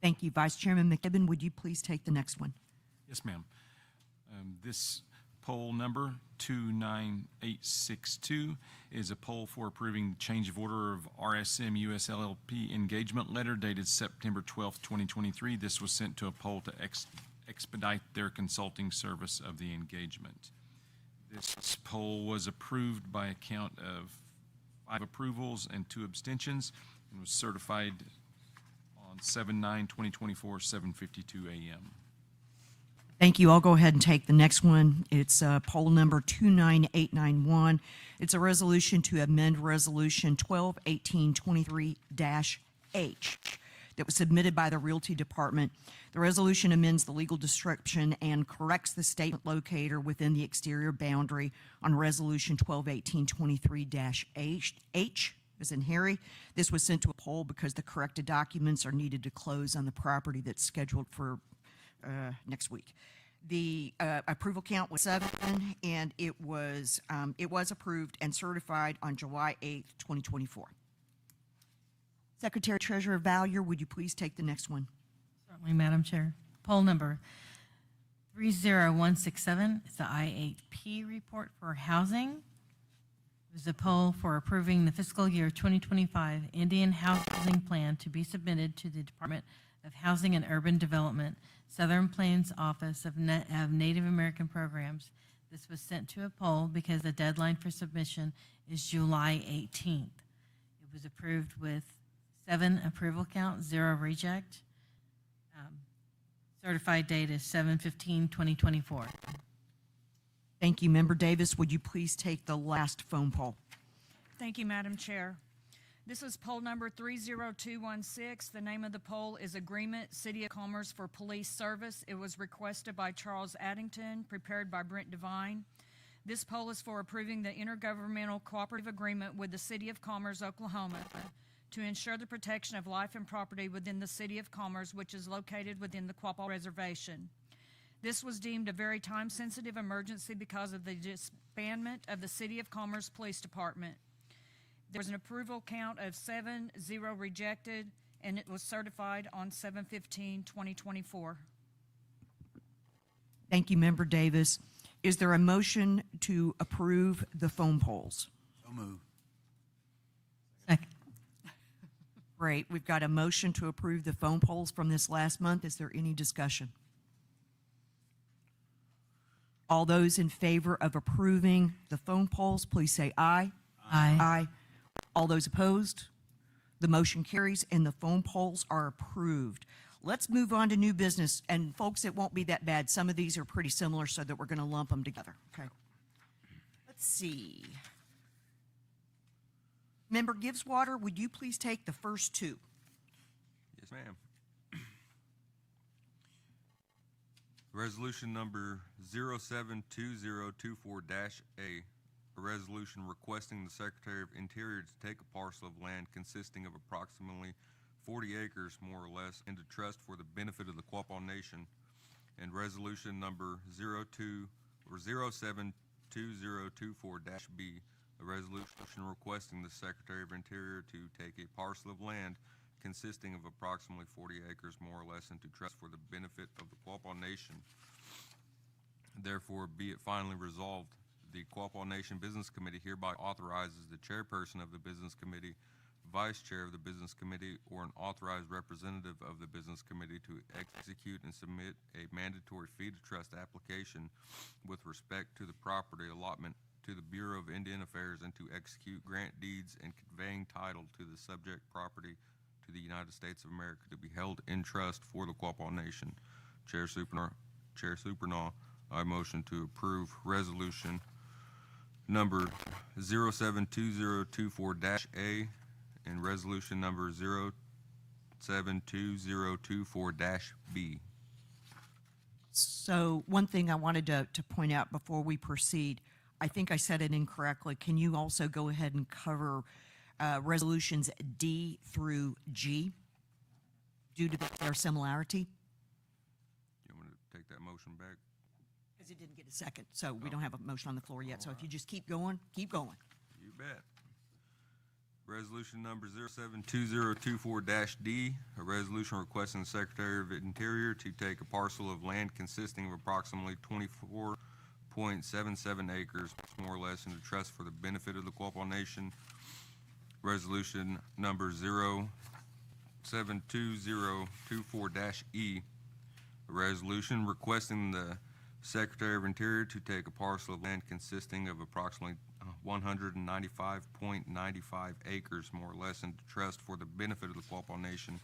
Thank you. Vice Chairman McKibben, would you please take the next one? Yes, ma'am. This poll number 29862 is a poll for approving the change of order of RSM US LLP engagement letter dated September 12th, 2023. This was sent to a poll to expedite their consulting service of the engagement. This poll was approved by a count of 5 approvals and 2 abstentions and was certified on 7/9/2024, 7:52 a.m. Thank you. I'll go ahead and take the next one. It's poll number 29891. It's a resolution to amend Resolution 12-1823-H that was submitted by the Realty Department. The resolution amends the legal description and corrects the statement locator within the exterior boundary on Resolution 12-1823-H, as in Harry. This was sent to a poll because the corrected documents are needed to close on the property that's scheduled for next week. The approval count was 7, and it was approved and certified on July 8th, 2024. Secretary Treasurer Valier, would you please take the next one? Certainly, Madam Chair. Poll number 30167 is the I-8P report for housing. It was a poll for approving the fiscal year 2025 Indian Housing Plan to be submitted to the Department of Housing and Urban Development, Southern Plains Office of Native American Programs. This was sent to a poll because the deadline for submission is July 18th. It was approved with 7 approval count, 0 reject. Certified date is 7/15/2024. Thank you. Member Davis, would you please take the last phone poll? Thank you, Madam Chair. This is poll number 30216. The name of the poll is Agreement City of Commerce for Police Service. It was requested by Charles Addington, prepared by Brent Devine. This poll is for approving the intergovernmental cooperative agreement with the City of Commerce, Oklahoma, to ensure the protection of life and property within the City of Commerce, which is located within the Quapaw Reservation. This was deemed a very time-sensitive emergency because of the disbandment of the City of Commerce Police Department. There was an approval count of 7, 0 rejected, and it was certified on 7/15/2024. Thank you, Member Davis. Is there a motion to approve the phone polls? So moved. Second. Great. We've got a motion to approve the phone polls from this last month. Is there any discussion? All those in favor of approving the phone polls, please say aye. Aye. Aye. All those opposed? The motion carries and the phone polls are approved. Let's move on to new business. And folks, it won't be that bad. Some of these are pretty similar so that we're going to lump them together. Okay. Let's see. Member Gibbswater, would you please take the first 2? Yes, ma'am. Resolution number 072024-A, a resolution requesting the Secretary of Interior to take a parcel of land consisting of approximately 40 acres, more or less, into trust for the benefit of the Quapaw Nation, and resolution number 072024-B, A resolution requesting the Secretary of Interior to take a parcel of land consisting of approximately 40 acres more or less into trust for the benefit of the Quapaw Nation. Therefore, be it finally resolved, the Quapaw Nation Business Committee hereby authorizes the chairperson of the Business Committee, vice chair of the Business Committee, or an authorized representative of the Business Committee to execute and submit a mandatory fee to trust application with respect to the property allotment to the Bureau of Indian Affairs and to execute grant deeds and conveying title to the subject property to the United States of America to be held in trust for the Quapaw Nation. Chair Supernaw, I motion to approve resolution number 072024-A and resolution number 072024-B. So one thing I wanted to point out before we proceed, I think I said it incorrectly. Can you also go ahead and cover resolutions D through G due to their similarity? You want me to take that motion back? Because it didn't get a second, so we don't have a motion on the floor yet. So if you just keep going, keep going. You bet. Resolution number 072024-D, a resolution requesting the Secretary of Interior to take a parcel of land consisting of approximately 24.77 acres, more or less, into trust for the benefit of the Quapaw Nation. Resolution number 072024-E, a resolution requesting the Secretary of Interior to take a parcel of land consisting of approximately 195.95 acres, more or less, into trust for the benefit of the Quapaw Nation.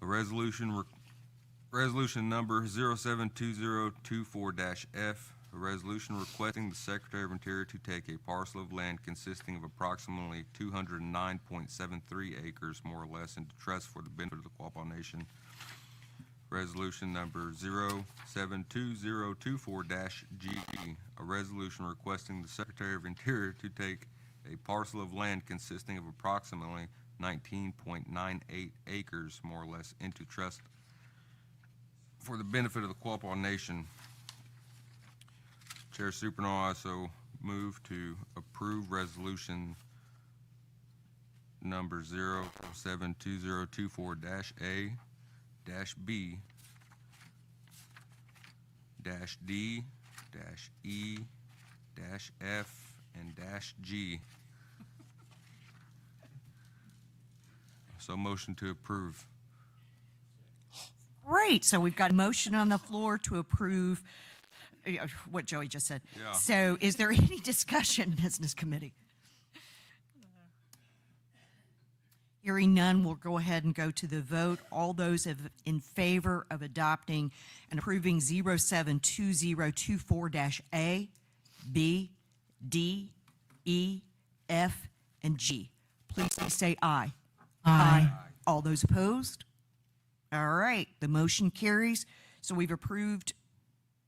A resolution number 072024-F, a resolution requesting the Secretary of Interior to take a parcel of land consisting of approximately 209.73 acres, more or less, into trust for the benefit of the Quapaw Nation. Resolution number 072024-G, a resolution requesting the Secretary of Interior to take a parcel of land consisting of approximately 19.98 acres, more or less, into trust for the benefit of the Quapaw Nation. Chair Supernaw also move to approve resolution number 072024-A, -B, -D, -E, -F, and -G. So motion to approve. Great. So we've got a motion on the floor to approve what Joey just said. Yeah. So is there any discussion, Business Committee? Hearing none, we'll go ahead and go to the vote. All those in favor of adopting and approving 072024-A, B, D, E, F, and G, please say aye. Aye. All those opposed? All right, the motion carries. So we've approved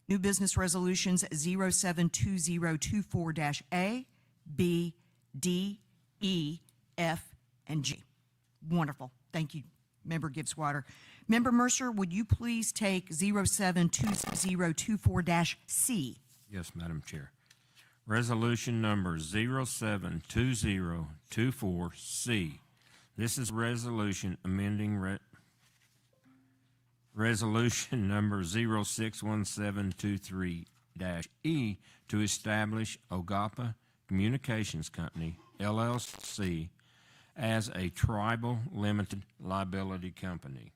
new business resolutions 072024-A, B, D, E, F, and G. Wonderful. Thank you, Member Gibbs-Water. Member Mercer, would you please take 072024-C? Yes, Madam Chair. Resolution number 072024-C. This is resolution amending resolution number 061723-E to establish O-gah-pah Communications Company, LLC, as a tribal limited liability company.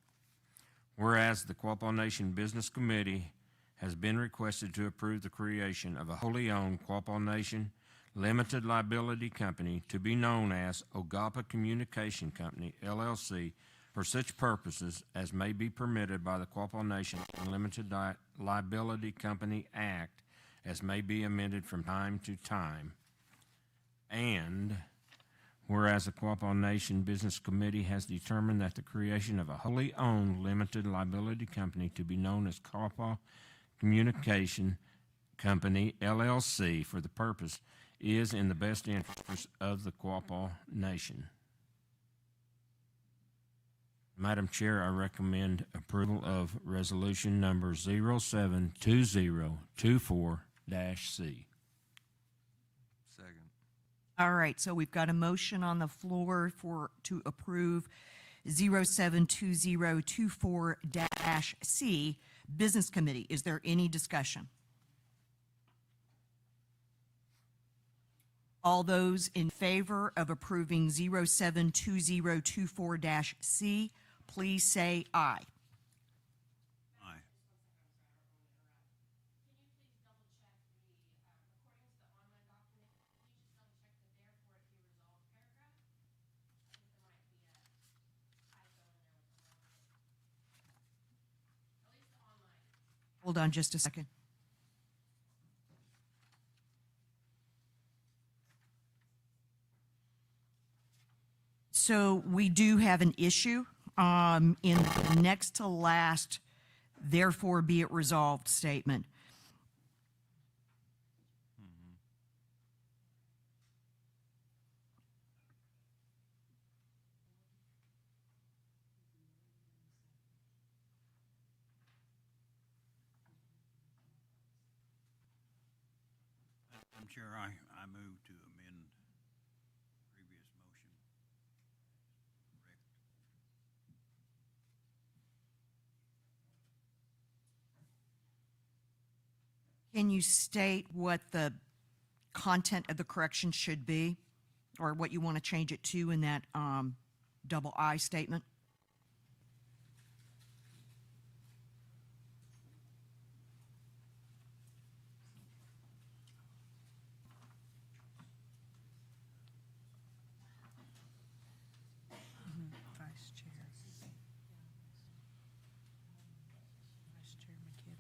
Whereas the Quapaw Nation Business Committee has been requested to approve the creation of a wholly owned Quapaw Nation limited liability company to be known as O-gah-pah Communication Company, LLC, for such purposes as may be permitted by the Quapaw Nation Limited Liability Company Act, as may be amended from time to time. And whereas the Quapaw Nation Business Committee has determined that the creation of a wholly owned limited liability company to be known as Quapaw Communication Company, LLC, for the purpose is in the best interest of the Quapaw Nation. Madam Chair, I recommend approval of resolution number 072024-C. Second. All right, so we've got a motion on the floor to approve 072024-C Business Committee. Is there any discussion? All those in favor of approving 072024-C, please say aye. Aye. Hold on just a second. So we do have an issue in the next to last, therefore be it resolved statement. Madam Chair, I move to amend previous motion. Correct. Can you state what the content of the correction should be, or what you want to change it to in that double I statement? Vice Chair. Vice Chair McKibben.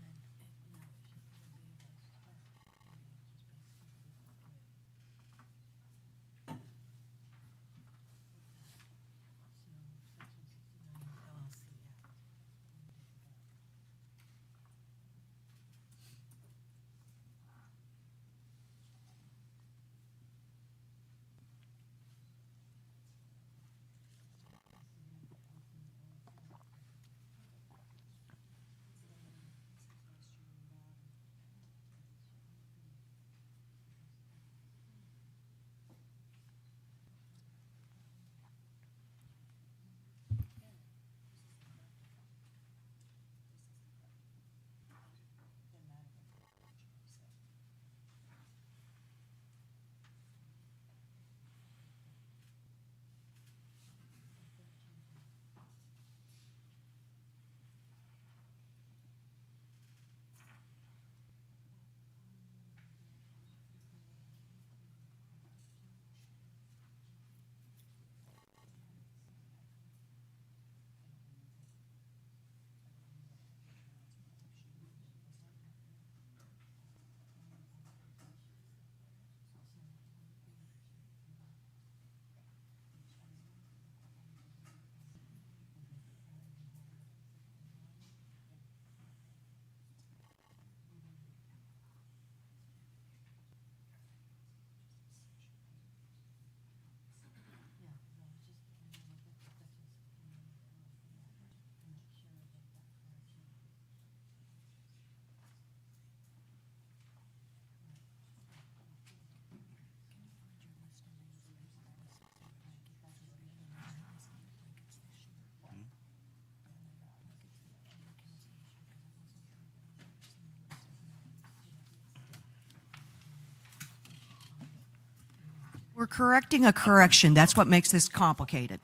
We're correcting a correction. That's what makes this complicated.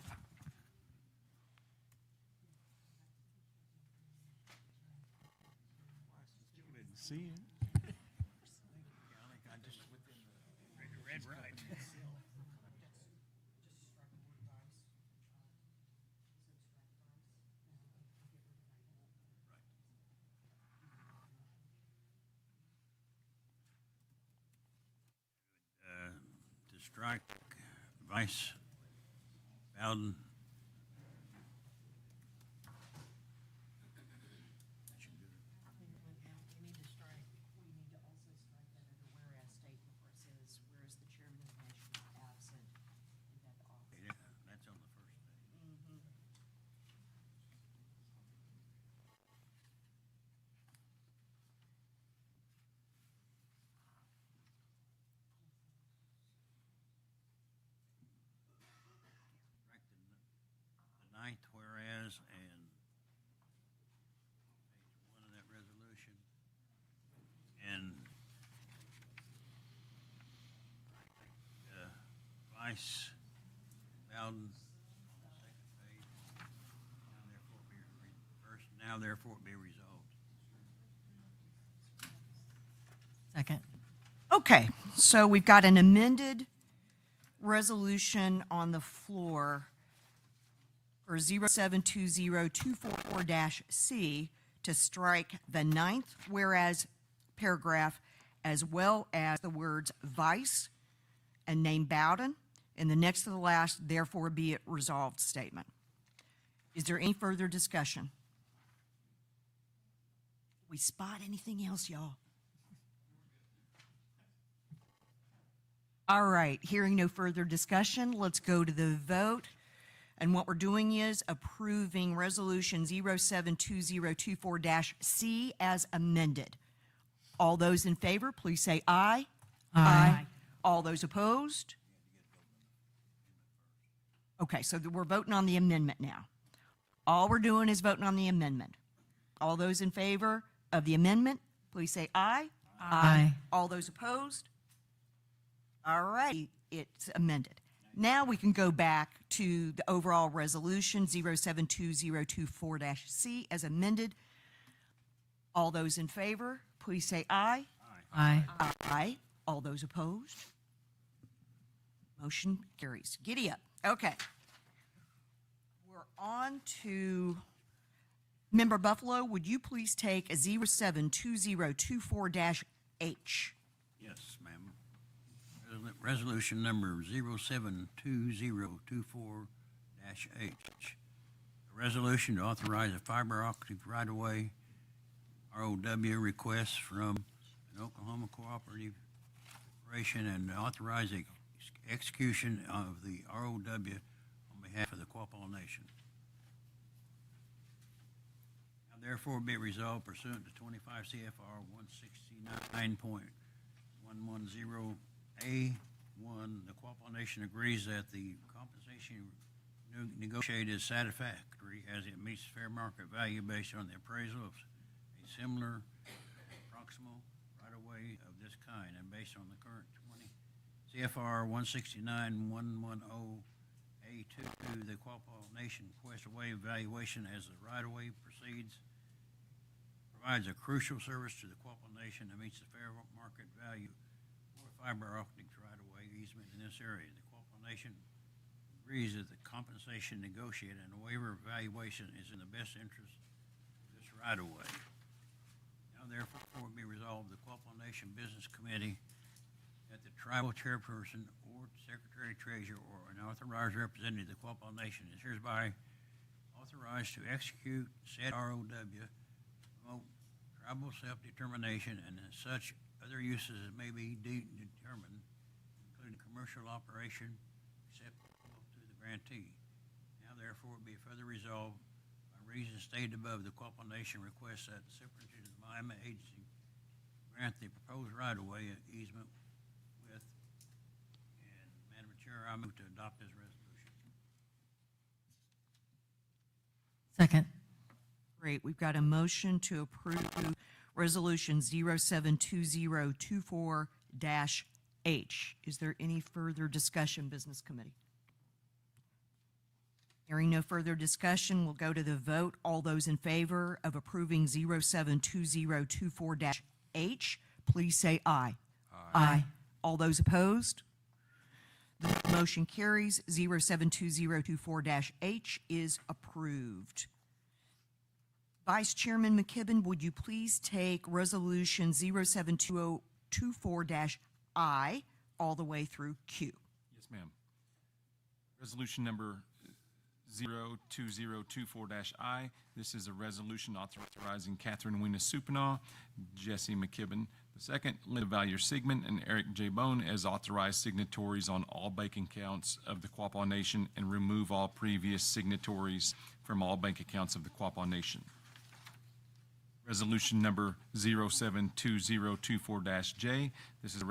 See it. Read right. To strike Vice Bowden. That's on the first page. Vice, Bowden, on the second page. Now therefore be resolved. Second. Okay, so we've got an amended resolution on the floor for 072024-C to strike the ninth whereas paragraph, as well as the words vice and name Bowden, and the next to the last, therefore be it resolved statement. Is there any further discussion? We spot anything else, y'all? All right, hearing no further discussion, let's go to the vote. And what we're doing is approving Resolution 072024-C as amended. All those in favor, please say aye. Aye. All those opposed? Okay, so we're voting on the amendment now. All we're doing is voting on the amendment. All those in favor of the amendment, please say aye. Aye. All those opposed? All right, it's amended. Now we can go back to the overall resolution 072024-C as amended. All those in favor, please say aye. Aye. Aye. All those opposed? Motion carries. Giddy up. Okay. We're on to Member Buffalo. Would you please take 072024-H? Yes, ma'am. Resolution number 072024-H. A resolution to authorize a fiber optic right-of-way ROW request from an Oklahoma Cooperative Corporation and authorize the execution of the ROW on behalf of the Quapaw Nation. Now therefore be resolved pursuant to 25 CFR 169.110A1, the Quapaw Nation agrees that the compensation negotiated is satisfactory as it meets fair market value based on the appraisal of a similar proximal right-of-way of this kind, and based on the current 20 CFR 169.110A2, the Quapaw Nation requests a waive valuation as the right-of-way proceeds, provides a crucial service to the Quapaw Nation and meets the fair market value for fiber optic right-of-way easement in this area. The Quapaw Nation agrees that the compensation negotiated and a waiver of valuation is in the best interest of this right-of-way. Now therefore be resolved, the Quapaw Nation Business Committee, that the tribal chairperson or secretary treasurer or an authorized representative of the Quapaw Nation is hereby authorized to execute said ROW, promote tribal self-determination, and as such other uses as may be determined, including commercial operation, acceptable to the grantee. Now therefore be further resolved, by reasons stated above, the Quapaw Nation requests that the Superintendent of the Miami Agency grant the proposed right-of-way easement with, and Madam Chair, I move to adopt this resolution. Second. Great, we've got a motion to approve Resolution 072024-H. Is there any further discussion, Business Committee? Hearing no further discussion, we'll go to the vote. All those in favor of approving 072024-H, please say aye. Aye. All those opposed? The motion carries. 072024-H is approved. Vice Chairman McKibben, would you please take Resolution 072024-I all the way through Q? Yes, ma'am. Resolution number 02024-I. This is a resolution authorizing Catherine Wena Supinaw, Jesse McKibben II, Linda Valier Sigmund, and Eric J. Bone as authorized signatories on all bank accounts of the Quapaw Nation and remove all previous signatories from all bank accounts of the Quapaw Nation. Resolution number 072024-J. This is a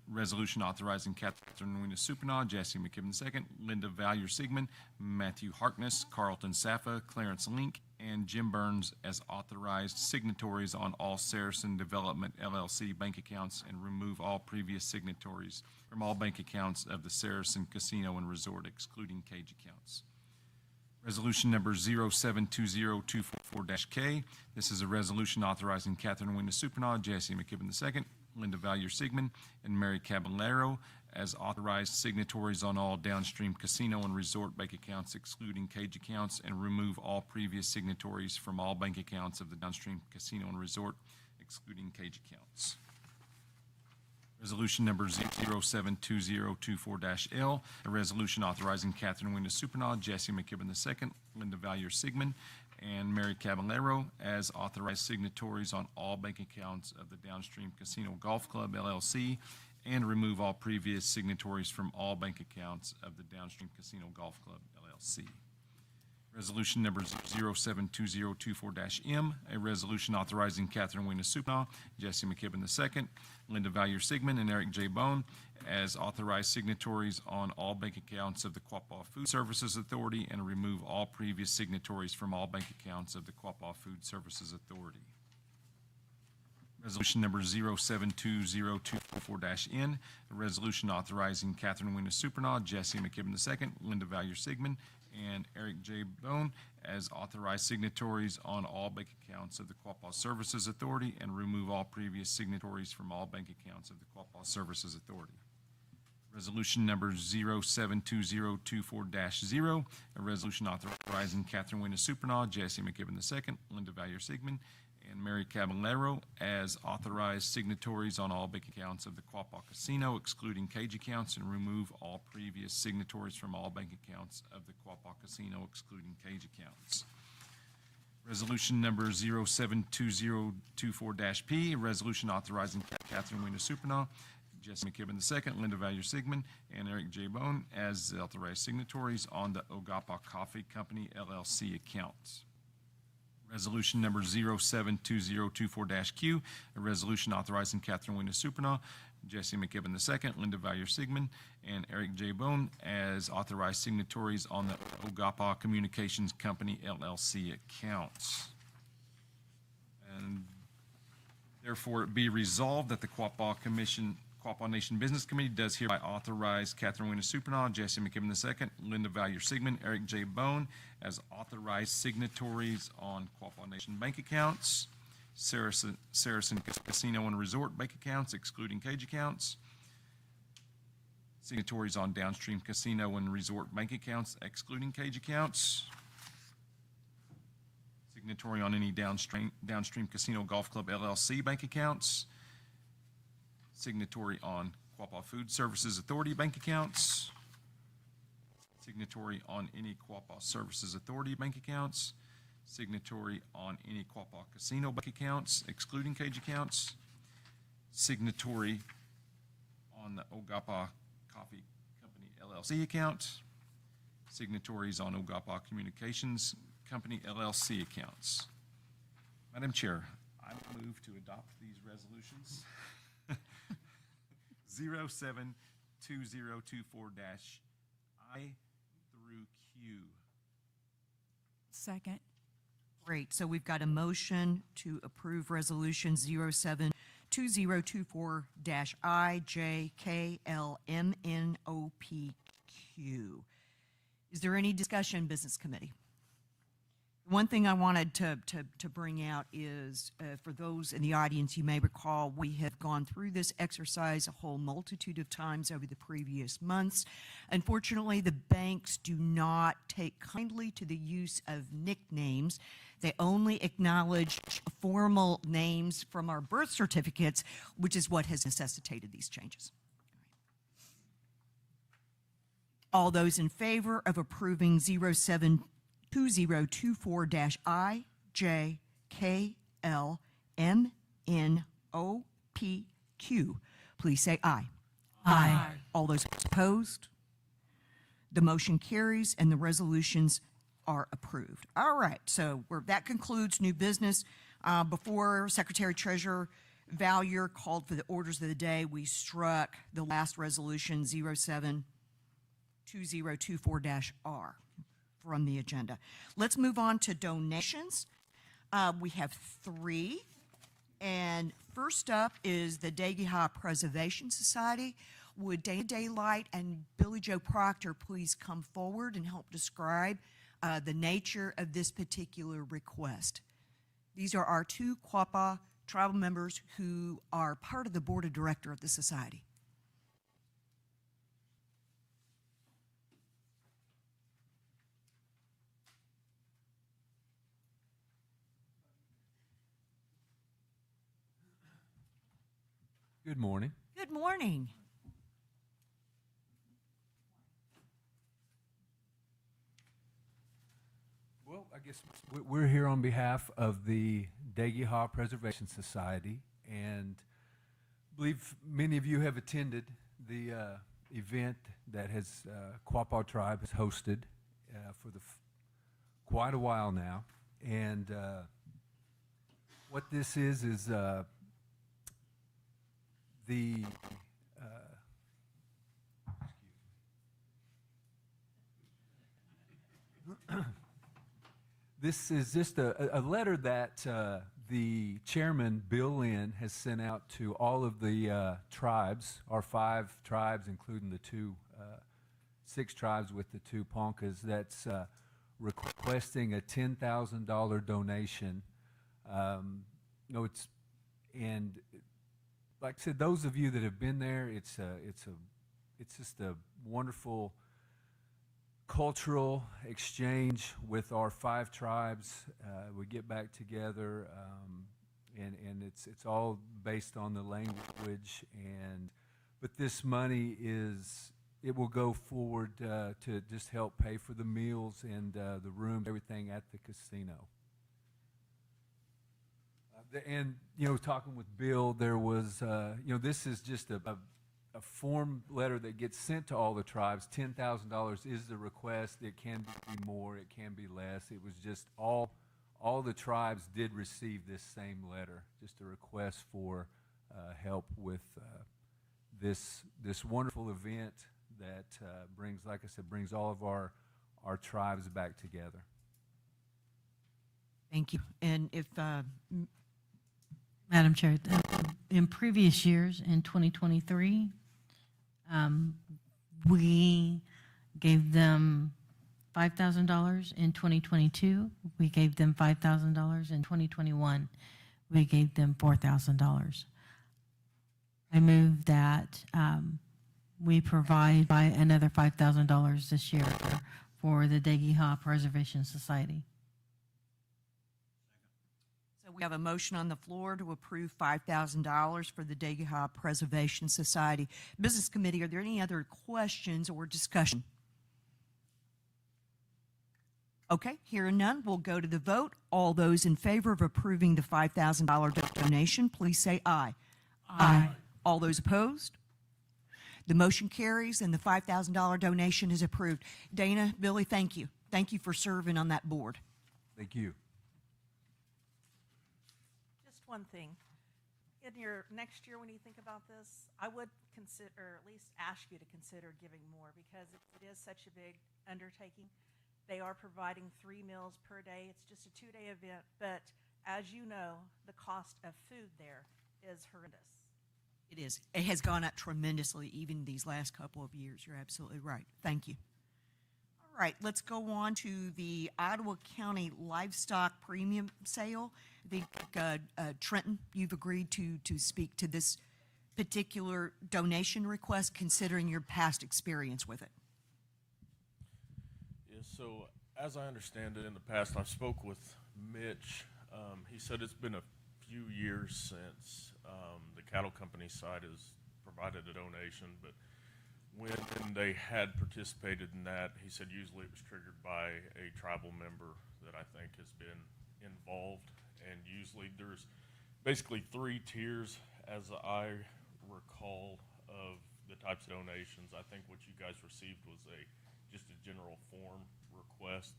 resolution authorizing Catherine Wena Supinaw, Jesse McKibben II, Linda Valier Sigmund, Matthew Harkness, Carlton Saffa, Clarence Link, and Jim Burns as authorized signatories on all Saracen Development LLC bank accounts and remove all previous signatories from all bank accounts of the Saracen Casino and Resort, excluding cage accounts. Resolution number 0720244-K. This is a resolution authorizing Catherine Wina Supernall, Jesse McKibben II, Linda Valier Sigmund, and Mary Caballero as authorized signatories on all downstream casino and resort bank accounts, excluding cage accounts, and remove all previous signatories from all bank accounts of the downstream casino and resort, excluding cage accounts. Resolution number 0720224-L, a resolution authorizing Catherine Wina Supernall, Jesse McKibben II, Linda Valier Sigmund, and Mary Caballero as authorized signatories on all bank accounts of the Downstream Casino Golf Club, LLC, and remove all previous signatories from all bank accounts of the Downstream Casino Golf Club, LLC. Resolution number 0720224-M, a resolution authorizing Catherine Wina Supernall, Jesse McKibben II, Linda Valier Sigmund, and Eric J. Bone as authorized signatories on all bank accounts of the Quapaw Food Services Authority and remove all previous signatories from all bank accounts of the Quapaw Food Services Authority. Resolution number 0720244-N, a resolution authorizing Catherine Wina Supernall, Jesse McKibben II, Linda Valier Sigmund, and Eric J. Bone as authorized signatories on all bank accounts of the Quapaw Services Authority and remove all previous signatories from all bank accounts of the Quapaw Services Authority. Resolution number 0720224-0, a resolution authorizing Catherine Wina Supernall, Jesse McKibben II, Linda Valier Sigmund, and Mary Caballero as authorized signatories on all bank accounts of the Quapaw Casino, excluding cage accounts, and remove all previous signatories from all bank accounts of the Quapaw Casino, excluding cage accounts. Resolution number 0720224-P, a resolution authorizing Catherine Wina Supernall, Jesse McKibben II, Linda Valier Sigmund, and Eric J. Bone as authorized signatories on the O-gah-pah Coffee Company, LLC accounts. Resolution number 0720224-Q, a resolution authorizing Catherine Wina Supernall, Jesse McKibben II, Linda Valier Sigmund, and Eric J. Bone as authorized signatories on the O-gah-pah Communications Company, LLC accounts. And therefore, it be resolved that the Quapaw Nation Business Committee does hereby authorize Catherine Wina Supernall, Jesse McKibben II, Linda Valier Sigmund, Eric J. Bone as authorized signatories on Quapaw Nation bank accounts, Saracen Casino and Resort bank accounts, excluding cage accounts, signatories on Downstream Casino and Resort bank accounts, excluding cage accounts, signatory on any Downstream Casino Golf Club, LLC bank accounts, signatory on Quapaw Food Services Authority bank accounts, signatory on any Quapaw Services Authority bank accounts, signatory on any Quapaw Casino bank accounts, excluding cage accounts, signatory on the O-gah-pah Coffee Company, LLC account, signatories on O-gah-pah Communications Company, LLC accounts. Madam Chair, I move to adopt these resolutions. 0720224-I through Q. Second. Great, so we've got a motion to approve Resolution 0720224-I, J, K, L, M, N, O, P, Q. Is there any discussion, Business Committee? One thing I wanted to bring out is, for those in the audience, you may recall, we have gone through this exercise a whole multitude of times over the previous months. Unfortunately, the banks do not take kindly to the use of nicknames. They only acknowledge formal names from our birth certificates, which is what has necessitated these changes. All those in favor of approving 0720224-I, J, K, L, M, N, O, P, Q, please say aye. Aye. All those opposed? The motion carries and the resolutions are approved. All right, so that concludes new business. Before Secretary Treasurer Valier called for the orders of the day, we struck the last resolution, 0720224-R. from the agenda. Let's move on to donations. We have 3. And first up is the O-Guah-Pah Preservation Society. Would Dana Daylight and Billy Joe Proctor please come forward and help describe the nature of this particular request? These are our 2 Quapaw tribal members who are part of the board of director of the society. Good morning. Good morning. Well, I guess we're here on behalf of the O-Guah-Pah Preservation Society, and I believe many of you have attended the event that has Quapaw Tribe has hosted for quite a while now. And what this is the this is just a letter that the chairman, Bill Lynn, has sent out to all of the tribes, our 5 tribes, including the 6 tribes with the 2 Ponkas, that's requesting a $10,000 donation. And like I said, those of you that have been there, it's just a wonderful cultural exchange with our 5 tribes. We get back together, and it's all based on the language. But this money it will go forward to just help pay for the meals and the room, everything at the casino. And talking with Bill, there was this is just a form letter that gets sent to all the tribes. $10,000 is the request. It can be more, it can be less. It was just all the tribes did receive this same letter, just a request for help with this wonderful event that brings, like I said, brings all of our tribes back together. Thank you. And if Madam Chair, in previous years, in 2023, we gave them $5,000. In 2022, we gave them $5,000. In 2021, we gave them $4,000. I move that we provide by another $5,000 this year for the O-Guah-Pah Preservation Society. So we have a motion on the floor to approve $5,000 for the O-Guah-Pah Preservation Society. Business Committee, are there any other questions or discussion? Okay, hearing none, we'll go to the vote. All those in favor of approving the $5,000 donation, please say aye. Aye. All those opposed? The motion carries and the $5,000 donation is approved. Dana, Billy, thank you. Thank you for serving on that board. Thank you. Just one thing. In your next year, when you think about this, I would consider, or at least ask you to consider giving more, because it is such a big undertaking. They are providing 3 meals per day. It's just a 2-day event, but as you know, the cost of food there is horrendous. It is. It has gone up tremendously even these last couple of years. You're absolutely right. Thank you. All right, let's go on to the Ottawa County Livestock Premium Sale. I think, Trenton, you've agreed to speak to this particular donation request, considering your past experience with it. Yes, so as I understand it, in the past, I spoke with Mitch. He said it's been a few years since the cattle company side has provided a donation, but when they had participated in that, he said usually it was triggered by a tribal member that I think has been involved, and usually there's basically 3 tiers, as I recall, of the types of donations. I think what you guys received was just a general form request,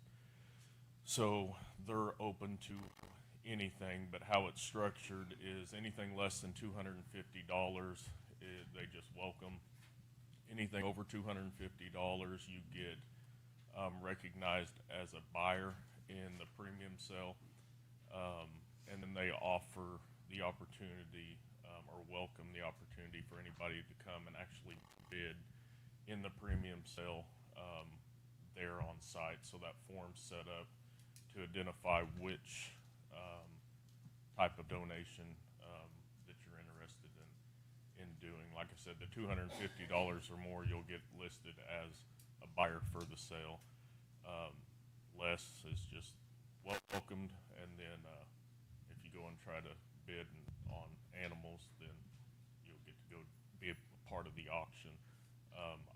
so they're open to anything, but how it's structured is anything less than $250, they just welcome. Anything over $250, you get recognized as a buyer in the premium sale. And then they offer the opportunity, or welcome the opportunity for anybody to come and actually bid in the premium sale there on site. So that form's set up to identify which type of donation that you're interested in doing. Like I said, the $250 or more, you'll get listed as a buyer for the sale. Less is just welcomed, and then if you go and try to bid on animals, then you'll get to go be a part of the auction.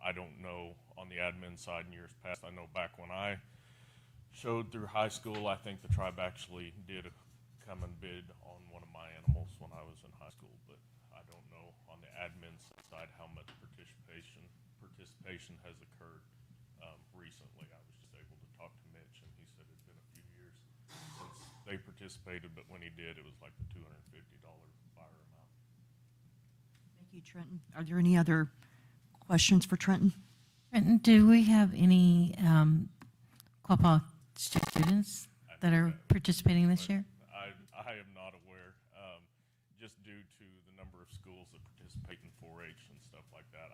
I don't know on the admin side in years past. I know back when I showed through high school, I think the tribe actually did come and bid on one of my animals when I was in high school, but I don't know on the admin side how much participation has occurred recently. I was just able to talk to Mitch, and he said it's been a few years since they participated, but when he did, it was like the $250 buyer amount. Thank you, Trenton. Are there any other questions for Trenton? Trenton, do we have any Quapaw students that are participating this year? I am not aware, just due to the number of schools that participate in 4-H and stuff like that.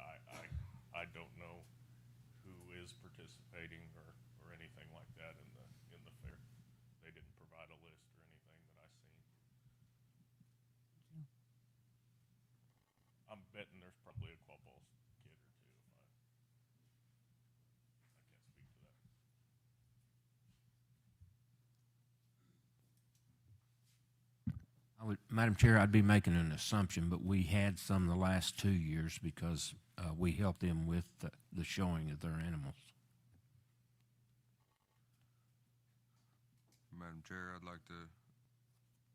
I don't know who is participating or anything like that in the fair. They didn't provide a list or anything that I seen. I'm betting there's probably a Quapaw kid or two. I can't speak to that. Madam Chair, I'd be making an assumption, but we had some the last 2 years because we helped them with the showing of their animals. Madam Chair, I'd like to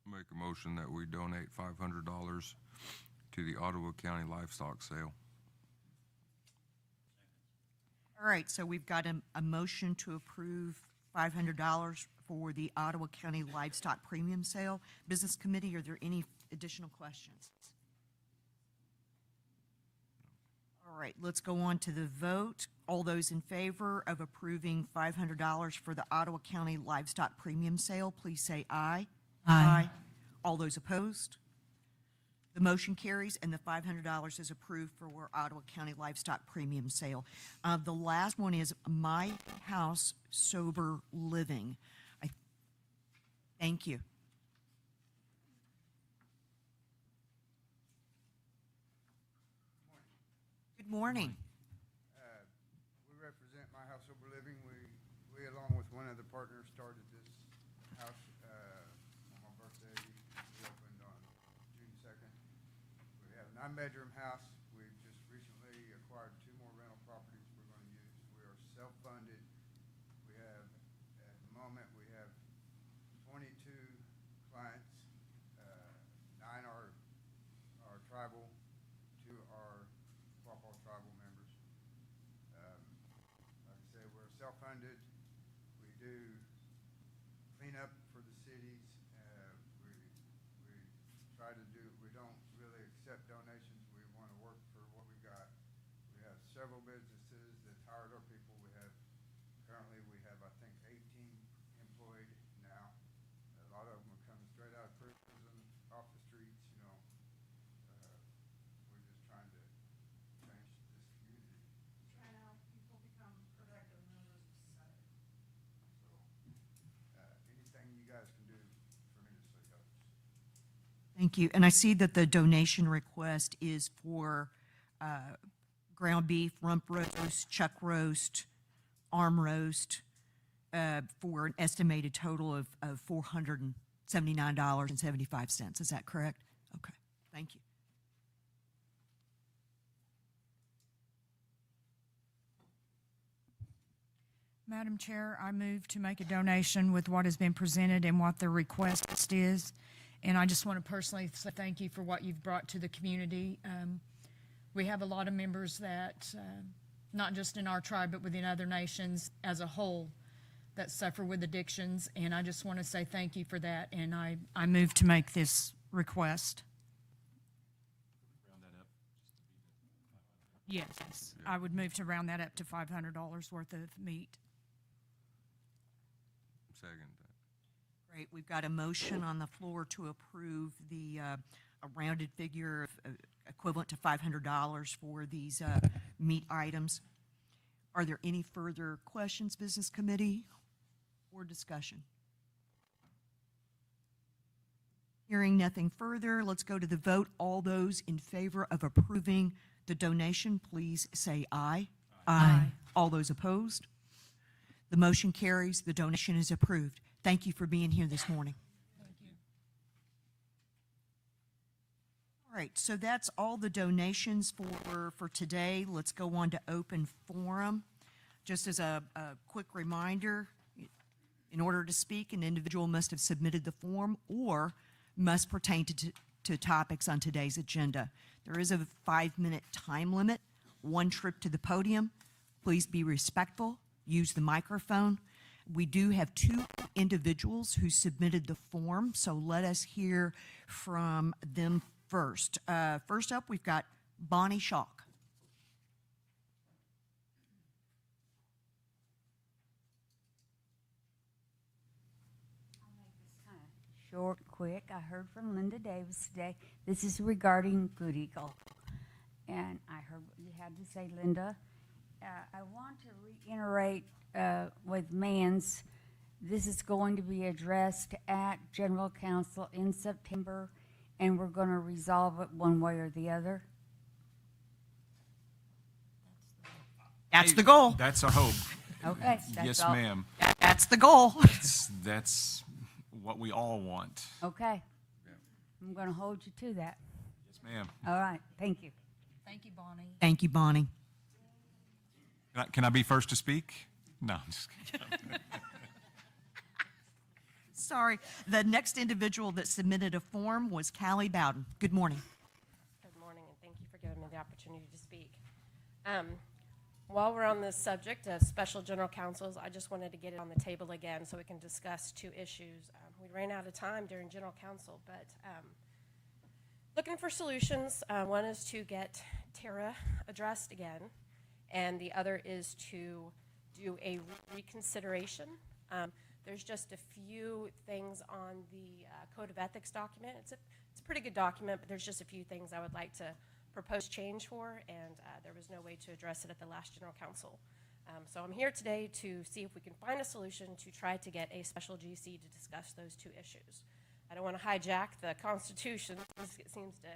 make a motion that we donate $500 to the Ottawa County Livestock Sale. All right, so we've got a motion to approve $500 for the Ottawa County Livestock Premium Sale. Business Committee, are there any additional questions? All right, let's go on to the vote. All those in favor of approving $500 for the Ottawa County Livestock Premium Sale, please say aye. Aye. All those opposed? The motion carries, and the $500 is approved for Ottawa County Livestock Premium Sale. The last one is My House Sober Living. Thank you. Good morning. We represent My House Sober Living. We, along with one other partner, started this house on my birthday. We opened on June 2nd. We have a 9-bedroom house. We've just recently acquired 2 more rental properties we're going to use. We are self-funded. We have, at the moment, we have 22 clients. 9 are tribal, 2 are Quapaw tribal members. Like I say, we're self-funded. We do clean up for the cities. We try to do, we don't really accept donations. We want to work for what we got. We have several businesses that hired our people. Currently we have, I think, 18 employed now. A lot of them are coming straight out of prison, off the streets, you know. We're just trying to change this community. Trying to help people become productive members of society. So, anything you guys can do tremendously helps. Thank you. And I see that the donation request is for ground beef, rump roast, chuck roast, arm roast, for an estimated total of $479.75. Is that correct? Okay, thank you. Madam Chair, I move to make a donation with what has been presented and what the request is. And I just want to personally say thank you for what you've brought to the community. We have a lot of members that, not just in our tribe, but within other nations as a whole, that suffer with addictions. And I just want to say thank you for that. And I move to make this request. Round that up. Yes, I would move to round that up to $500 worth of meat. second that. Great. We've got a motion on the floor to approve the a rounded figure of, equivalent to $500 for these meat items. Are there any further questions, Business Committee, or discussion? Hearing nothing further, let's go to the vote. All those in favor of approving the donation, please say aye. Aye. All those opposed? The motion carries. The donation is approved. Thank you for being here this morning. All right, so that's all the donations for today. Let's go on to open forum. Just as a quick reminder, in order to speak, an individual must have submitted the form or must pertain to topics on today's agenda. There is a 5-minute time limit, 1 trip to the podium. Please be respectful, use the microphone. We do have 2 individuals who submitted the form, so let us hear from them first. First up, we've got Bonnie Schalk. Short, quick. I heard from Linda Davis today. This is regarding Good Eagle. And I heard what you had to say, Linda. I want to reiterate with Mans, this is going to be addressed at General Council in September, and we're going to resolve it one way or the other. That's the goal. That's a hope. Okay. That's Yes, all. ma'am. That's the goal. That's what we all want. Okay. I'm going to hold you to that. Yes, ma'am. All right. Thank you. Thank you, Bonnie. Thank you, Bonnie. Can I be first to speak? No, I'm just kidding. Sorry. The next individual that submitted a form was Callie Bowden. Good morning. Good morning, and thank you for giving me the opportunity to speak. While we're on this subject of special general counsels, I just wanted to get it on the table again so we can discuss 2 issues. We ran out of time during general counsel, but looking for solutions. One is to get Tara addressed again, and the other is to do a reconsideration. There's just a few things on the Code of Ethics document. It's a pretty good document, but there's just a few things I would like to propose change for, and there was no way to address it at the last General Council. So I'm here today to see if we can find a solution to try to get a special GC to discuss those 2 issues. I don't want to hijack the Constitution. It seems to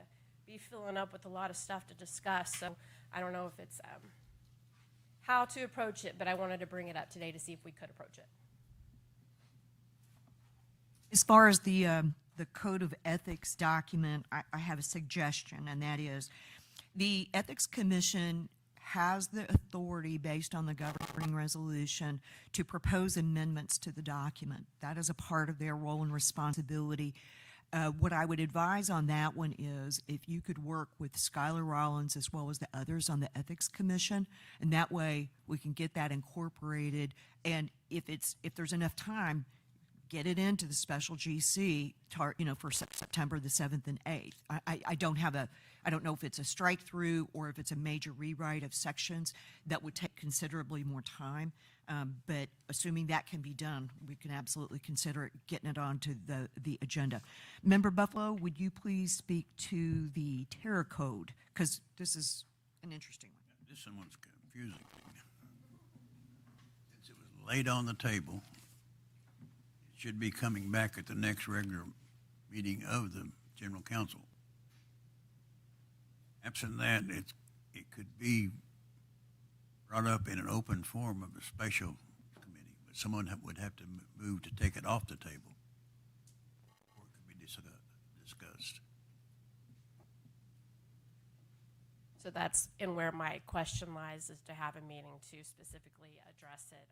be filling up with a lot of stuff to discuss, so I don't know if it's how to approach it, but I wanted to bring it up today to see if we could approach it. As far as the Code of Ethics document, I have a suggestion, and that is the Ethics Commission has the authority based on the governing resolution to propose amendments to the document. That is a part of their role and responsibility. What I would advise on that one is if you could work with Skylar Rollins as well as the others on the Ethics Commission, and that way we can get that incorporated. And if there's enough time, get it into the special GC, for September the 7th and 8th. I don't know if it's a strike through or if it's a major rewrite of sections that would take considerably more time. But assuming that can be done, we can absolutely consider getting it onto the agenda. Member Buffalo, would you please speak to the Terror Code? Because this is an interesting one. This one's confusing. Since it was laid on the table, it should be coming back at the next regular meeting of the General Council. Absent that, it could be brought up in an open forum of a special committee, but someone would have to move to take it off the table, or it could be discussed. So that's in where my question lies, is to have a meeting to specifically address it.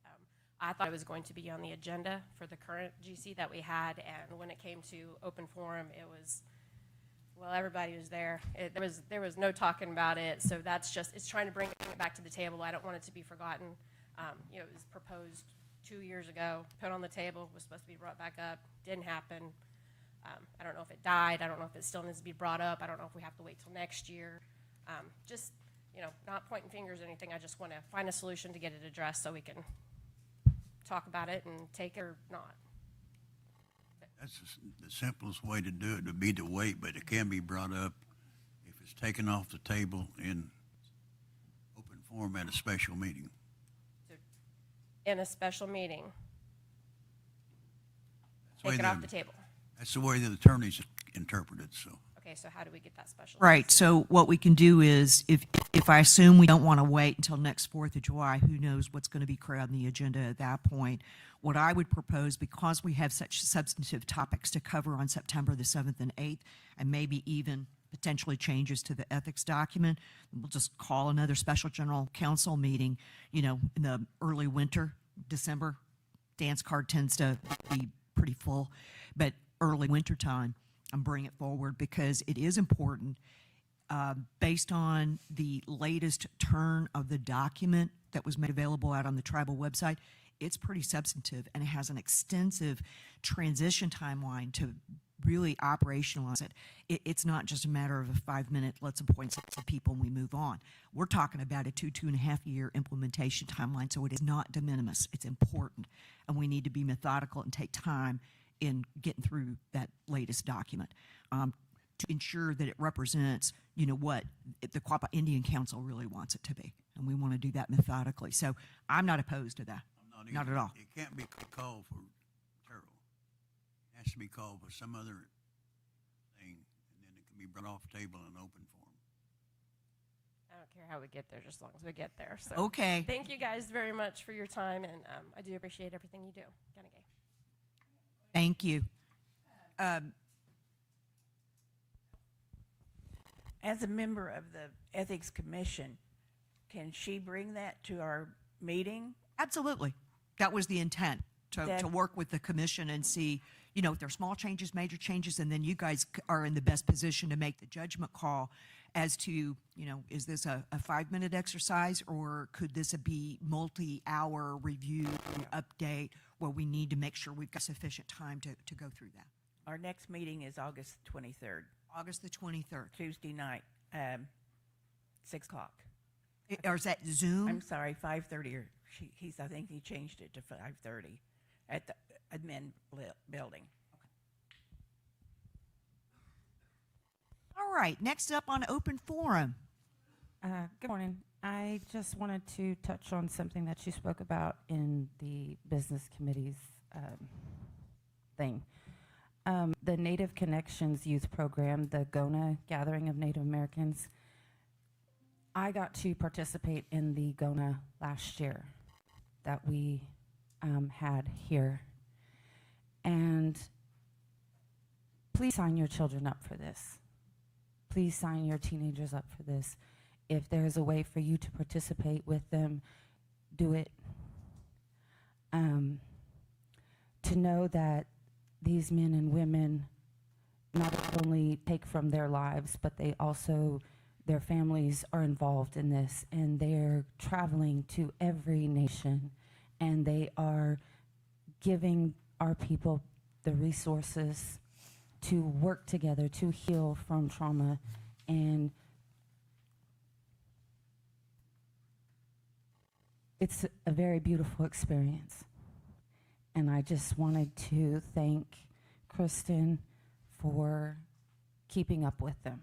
I thought it was going to be on the agenda for the current GC that we had, and when it came to open forum, it was, well, everybody was there. There was no talking about it, so it's trying to bring it back to the table. I don't want it to be forgotten. It was proposed 2 years ago, put on the table, was supposed to be brought back up, didn't happen. I don't know if it died. I don't know if it still needs to be brought up. I don't know if we have to wait till next year. Not pointing fingers or anything. I just want to find a solution to get it addressed so we can talk about it and take it or not. That's the simplest way to do it, would be to wait, but it can be brought up if it's taken off the table in open forum at a special meeting. In a special meeting, That's the way take it off the table. That's the way the attorneys interpret it, so. Okay, so how do we get that special? Right, so what we can do is, if I assume we don't want to wait until next 4th of July, who knows what's going to be crowding the agenda at that point. What I would propose, because we have such substantive topics to cover on September the 7th and 8th, and maybe even potentially changes to the ethics document, we'll just call another special general council meeting, in the early winter, December. Dance card tends to be pretty full, but early winter time, and bring it forward because it is important. Based on the latest turn of the document that was made available out on the tribal website, it's pretty substantive and it has an extensive transition timeline to really operationalize it. It's not just a matter of a 5-minute, let's appoint some people and we move on. We're talking about a 2.5 year implementation timeline, so it is not de minimis. It's important, and we need to be methodical and take time in getting through that latest document to ensure that it represents, what the Quapaw Indian Council really wants it to be. And we want to do that methodically. So I'm not opposed to that. Not at all. It can't be called for Terrell. It has to be called for some other thing, and then it can be brought off the table in open forum. I don't care how we get there, just as long as we get there. So Okay. Thank you guys very much for your time, and I do appreciate everything you do. Thank you. As a member of the Ethics Commission, can she bring that to our meeting? Absolutely. That was the intent, to That- work with the commission and see, if there are small changes, major changes, and then you guys are in the best position to make the judgment call as to, is this a 5-minute exercise, or could this be multi-hour review update where we need to make sure we've got sufficient time to go through that? Our next meeting is August 23rd. August the 23rd. Tuesday night, 6 o'clock. Or is that Zoom? I'm sorry, 5:30, or I think he changed it to 5:30 at the admin building. All right, next up on open forum. Good morning. I just wanted to touch on something that you spoke about in the business committee's thing. The Native Connections Youth Program, the GONA Gathering of Native Americans. I got to participate in the GONA last year that we had here. And please sign your children up for this. Please sign your teenagers up for this. If there's a way for you to participate with them, do it. To know that these men and women not only take from their lives, but they also, their families are involved in this, and they're traveling to every nation, and they are giving our people the resources to work together to heal from trauma. And it's a very beautiful experience. And I just wanted to thank Kristen for keeping up with them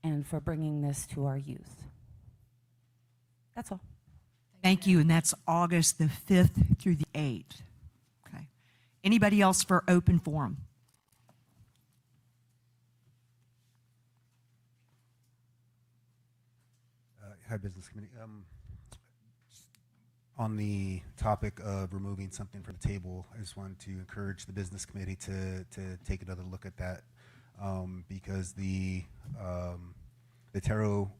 and for bringing this to our youth. That's all. Thank you, and that's August the 5th through the 8th. Okay. Anybody else for open forum? Hi, Business Committee. On the topic of removing something from the table, I just wanted to encourage the Business Committee to take another look at that, because the Taro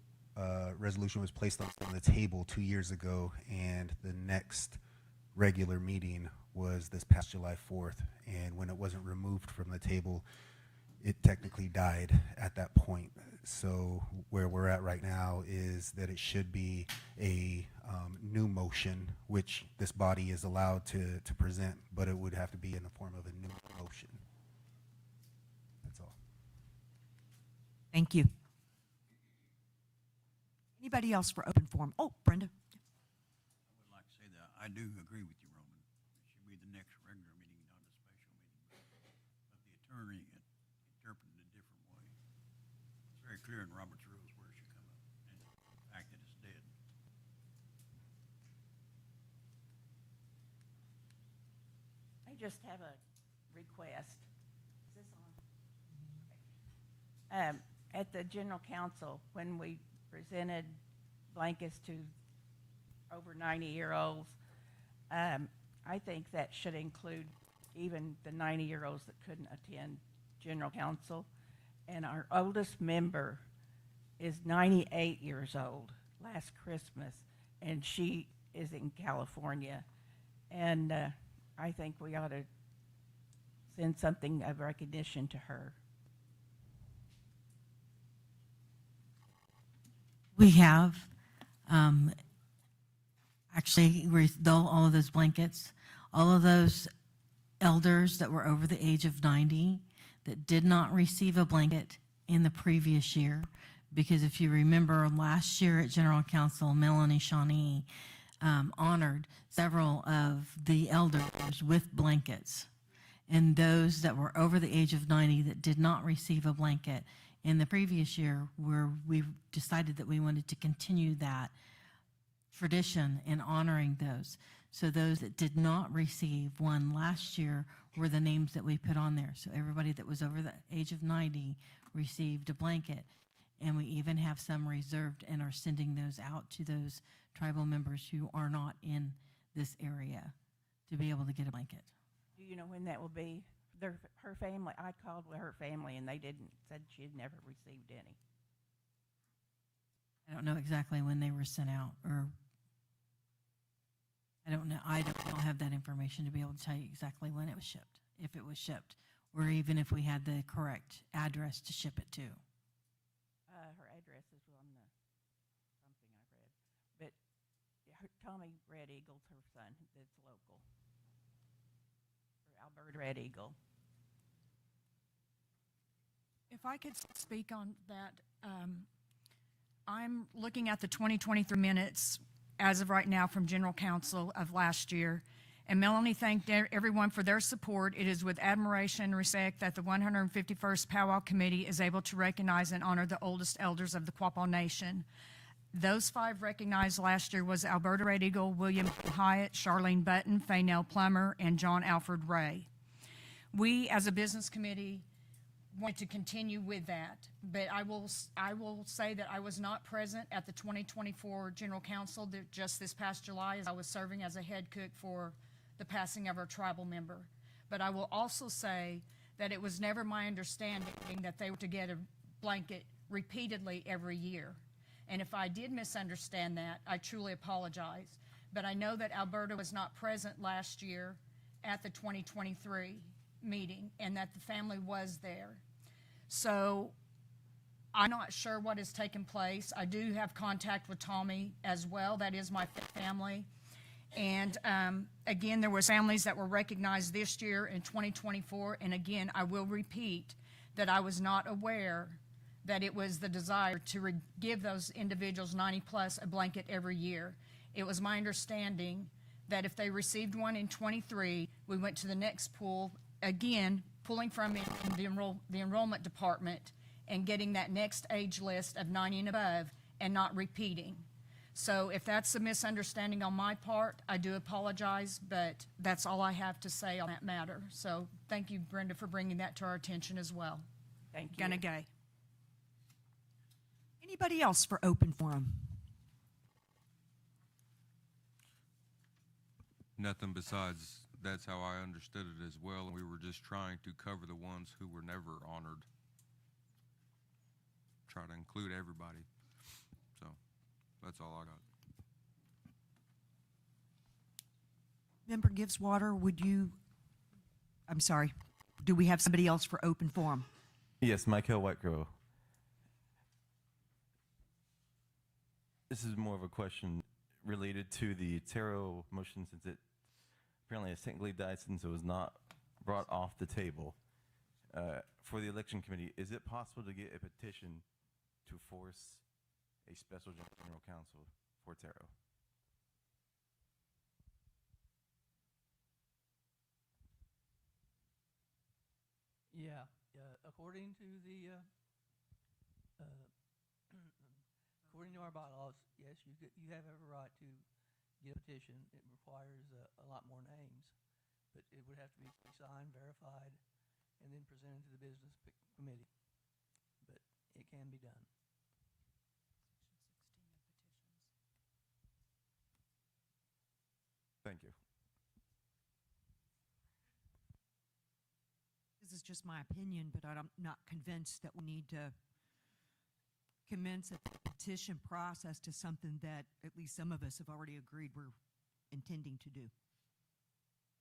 resolution was placed on the table 2 years ago, and the next regular meeting was this past July 4th, and when it wasn't removed from the table, it technically died at that point. So where we're at right now is that it should be a new motion, which this body is allowed to present, but it would have to be in the form of a new motion. That's all. Thank you. Anybody else for open forum? Oh, Brenda. I would like to say that I do agree with you, Roman. clear in Robert's rules where it should come up, and the fact that it's dead. I just have a request. Is this on? Okay. At the general council, when we presented blankets to over 90-year-olds, I think that should include even the 90-year-olds that couldn't attend general council. And our oldest member is 98 years old last Christmas, and she is in California. And I think we ought to send something of recognition to her. We have, actually, all of those blankets, all of those elders that were over the age of 90 that did not receive a blanket in the previous year, because if you remember last year at General Council, Melanie Shawnee honored several of the elders with blankets. And those that were over the age of 90 that did not receive a blanket in the previous year, where we decided that we wanted to continue that tradition in honoring those. So those that did not receive one last year were the names that we put on there. So everybody that was over the age of 90 received a blanket. And we even have some reserved and are sending those out to those tribal members who are not in this area to be able to get a blanket. Do you know when that will be? Her family, I called with her family and they said she had never received any. I don't know exactly when they were sent out, or I don't know. I don't have that information to be able to tell you exactly when it was shipped, if it was shipped, or even if we had the correct address to ship it to. Her address is on the something I read, but Tommy Red Eagle's her son that's local, or Alberta Red Eagle. If I could speak on that, I'm looking at the 2023 minutes as of right now from General Council of last year. And Melanie thanked everyone for their support. It is with admiration and respect that the 151st Powwow Committee is able to recognize and honor the oldest elders of the Quapaw Nation. Those 5 recognized last year was Alberta Red Eagle, William Hyatt, Charlene Button, Faynell Plummer, and John Alfred Ray. We, as a business committee, want to continue with that, but I will say that I was not present at the 2024 General Council just this past July, as I was serving as a head cook for the passing of our tribal member. But I will also say that it was never my understanding that they were to get a blanket repeatedly every year. And if I did misunderstand that, I truly apologize. But I know that Alberta was not present last year at the 2023 meeting, and that the family was there. So I'm not sure what has taken place. I do have contact with Tommy as well. That is my family. And again, there was families that were recognized this year in 2024. And again, I will repeat that I was not aware that it was the desire to give those individuals 90 plus a blanket every year. It was my understanding that if they received one in 23, we went to the next pool, again, pulling from the enrollment department and getting that next age list of 90 and above and not repeating. So if that's a misunderstanding on my part, I do apologize, but that's all I have to say on that matter. So thank you, Brenda, for bringing that to our attention as well. Thank you. Gonna gay. Anybody else for open forum? Nothing besides that's how I understood it as well, and we were just trying to cover the ones who were never honored. Try to include everybody. So that's all I got. Member Gibbs-Water, I'm sorry, do we have somebody else for open forum? Yes, Michael Whitecrow. This is more of a question related to the Taro motion, since it apparently has technically died since it was not brought off the table. For the election committee, is it possible to get a petition to force a special general council for Taro? Yeah, according to the according to our bylaws, yes, you have every right to get a petition. It requires a lot more names, but it would have to be signed, verified, and then presented to the business committee. But it can be done. Thank you. This is just my opinion, but I'm not convinced that we need to commence a petition process to something that at least some of us have already agreed we're intending to do.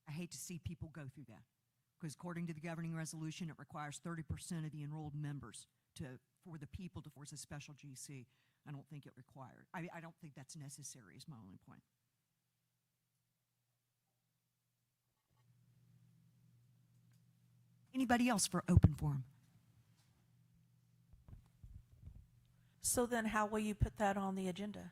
I hate to see people go through that, because according to the governing resolution, it requires 30% of the enrolled members for the people to force a special GC. I don't think it required. I don't think that's necessary is my only point. Anybody else for open forum? So then how will you put that on the agenda?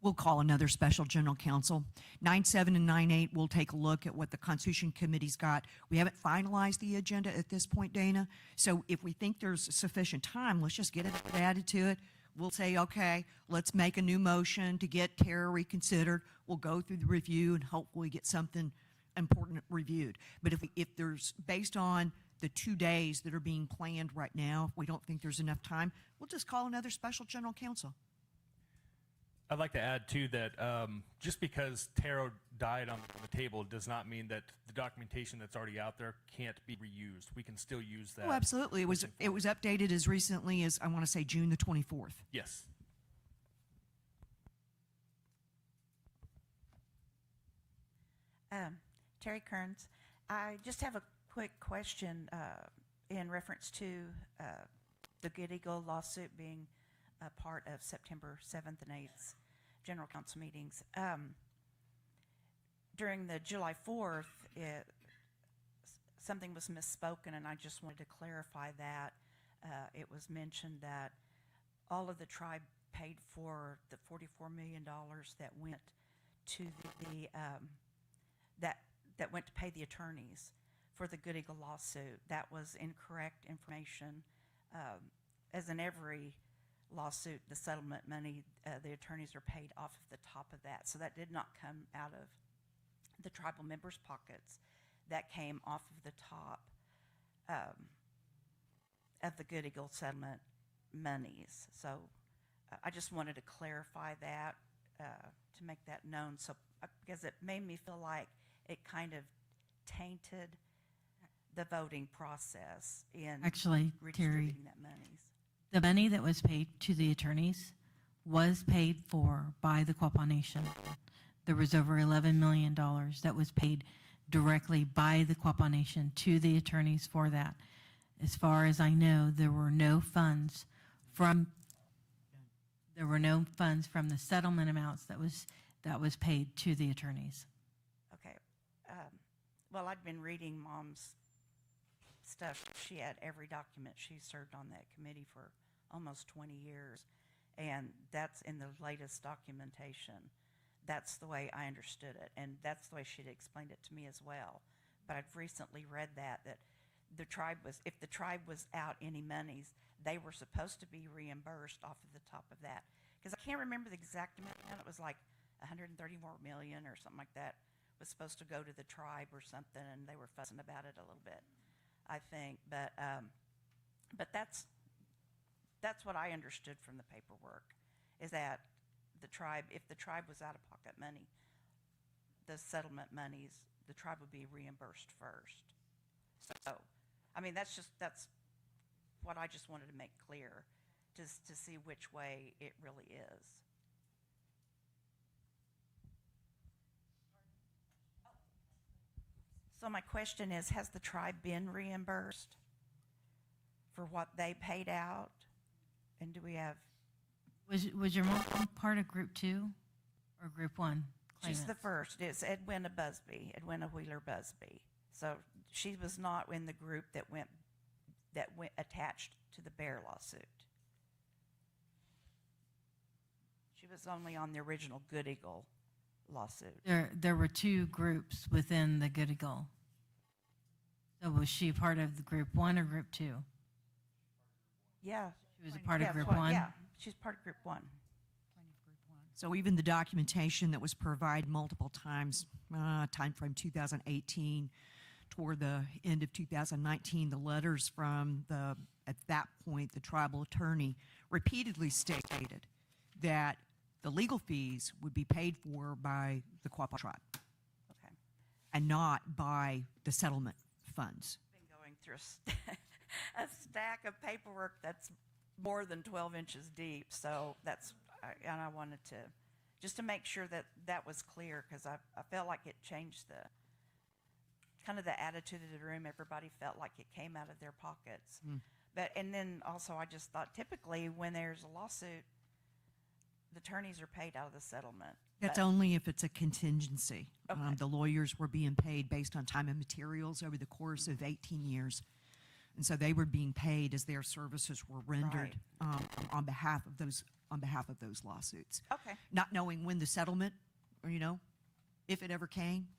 We'll call another special general council. 9-7 and 9-8, we'll take a look at what the Constitution Committee's got. We haven't finalized the agenda at this point, Dana. So if we think there's sufficient time, let's just get it added to it. We'll say, okay, let's make a new motion to get Tara reconsidered. We'll go through the review and hopefully get something important reviewed. But if there's, based on the 2 days that are being planned right now, if we don't think there's enough time, we'll just call another special general council. I'd like to add too that just because tarot died on the table does not mean that the documentation that's already out there can't be reused. We can still use that. Oh, absolutely. It was updated as recently as, I want to say, June the 24th. Yes. Terry Kearns, I just have a quick question in reference to the Good Eagle lawsuit being a part of September 7th and 8th General Council meetings. During the July 4th, something was misspoken, and I just wanted to clarify that. It was mentioned that all of the tribe paid for the $44 million that went to that went to pay the attorneys for the Good Eagle lawsuit. That was incorrect information. As in every lawsuit, the settlement money, the attorneys are paid off of the top of that. So that did not come out of the tribal members' pockets. That came off of the top of the Good Eagle settlement monies. So I just wanted to clarify that to make that known. So because it made me feel like it kind of tainted the voting process in Actually, Terry, redistributing that monies. the money that was paid to the attorneys was paid for by the Quapaw Nation. There was over $11 million that was paid directly by the Quapaw Nation to the attorneys for that. As far as I know, there were no funds from the settlement amounts that was paid to the attorneys. Okay. Well, I'd been reading Mom's stuff. She had every document. She served on that committee for almost 20 years, and that's in the latest documentation. That's the way I understood it, and that's the way she'd explained it to me as well. But I've recently read that the tribe was, if the tribe was out any monies, they were supposed to be reimbursed off of the top of that. Because I can't remember the exact amount. It was like 130 more million or something like that was supposed to go to the tribe or something, and they were fussing about it a little bit, I think. But that's what I understood from the paperwork, is that the tribe, if the tribe was out of pocket money, the settlement monies, the tribe would be reimbursed first. So, I mean, that's what I just wanted to make clear, to see which way it really is. So my question is, has the tribe been reimbursed for what they paid out? And do we have? Was your mom part of Group 2 or Group 1? She's the first. It's Edwina Wheeler Busby. So she was not in the group that went attached to the Bear lawsuit. She was only on the original Good Eagle lawsuit. There were two groups within the Good Eagle. So was she part of the Group 1 or Group 2? Yeah. She was a part of Group well, 1? Yeah, She's part of Group 1. So even the documentation that was provided multiple times, timeframe 2018, toward the end of 2019, the letters from at that point, the tribal attorney repeatedly stated that the legal fees would be paid for by the Quapaw tribe. Okay. And not by the settlement funds. Been going through a stack of paperwork that's more than 12 inches deep, so and I wanted to, just to make sure that that was clear, because I felt like it changed kind of the attitude of the room. Everybody felt like it came out of their pockets. And then also I just thought, typically when there's a lawsuit, the attorneys are paid out of the settlement. That's But- only if it's a contingency. Okay. The lawyers were being paid based on time and materials over the course of 18 years. And so they were being paid as their services were rendered on behalf of those lawsuits. Okay. Not knowing when the settlement, or if it ever came,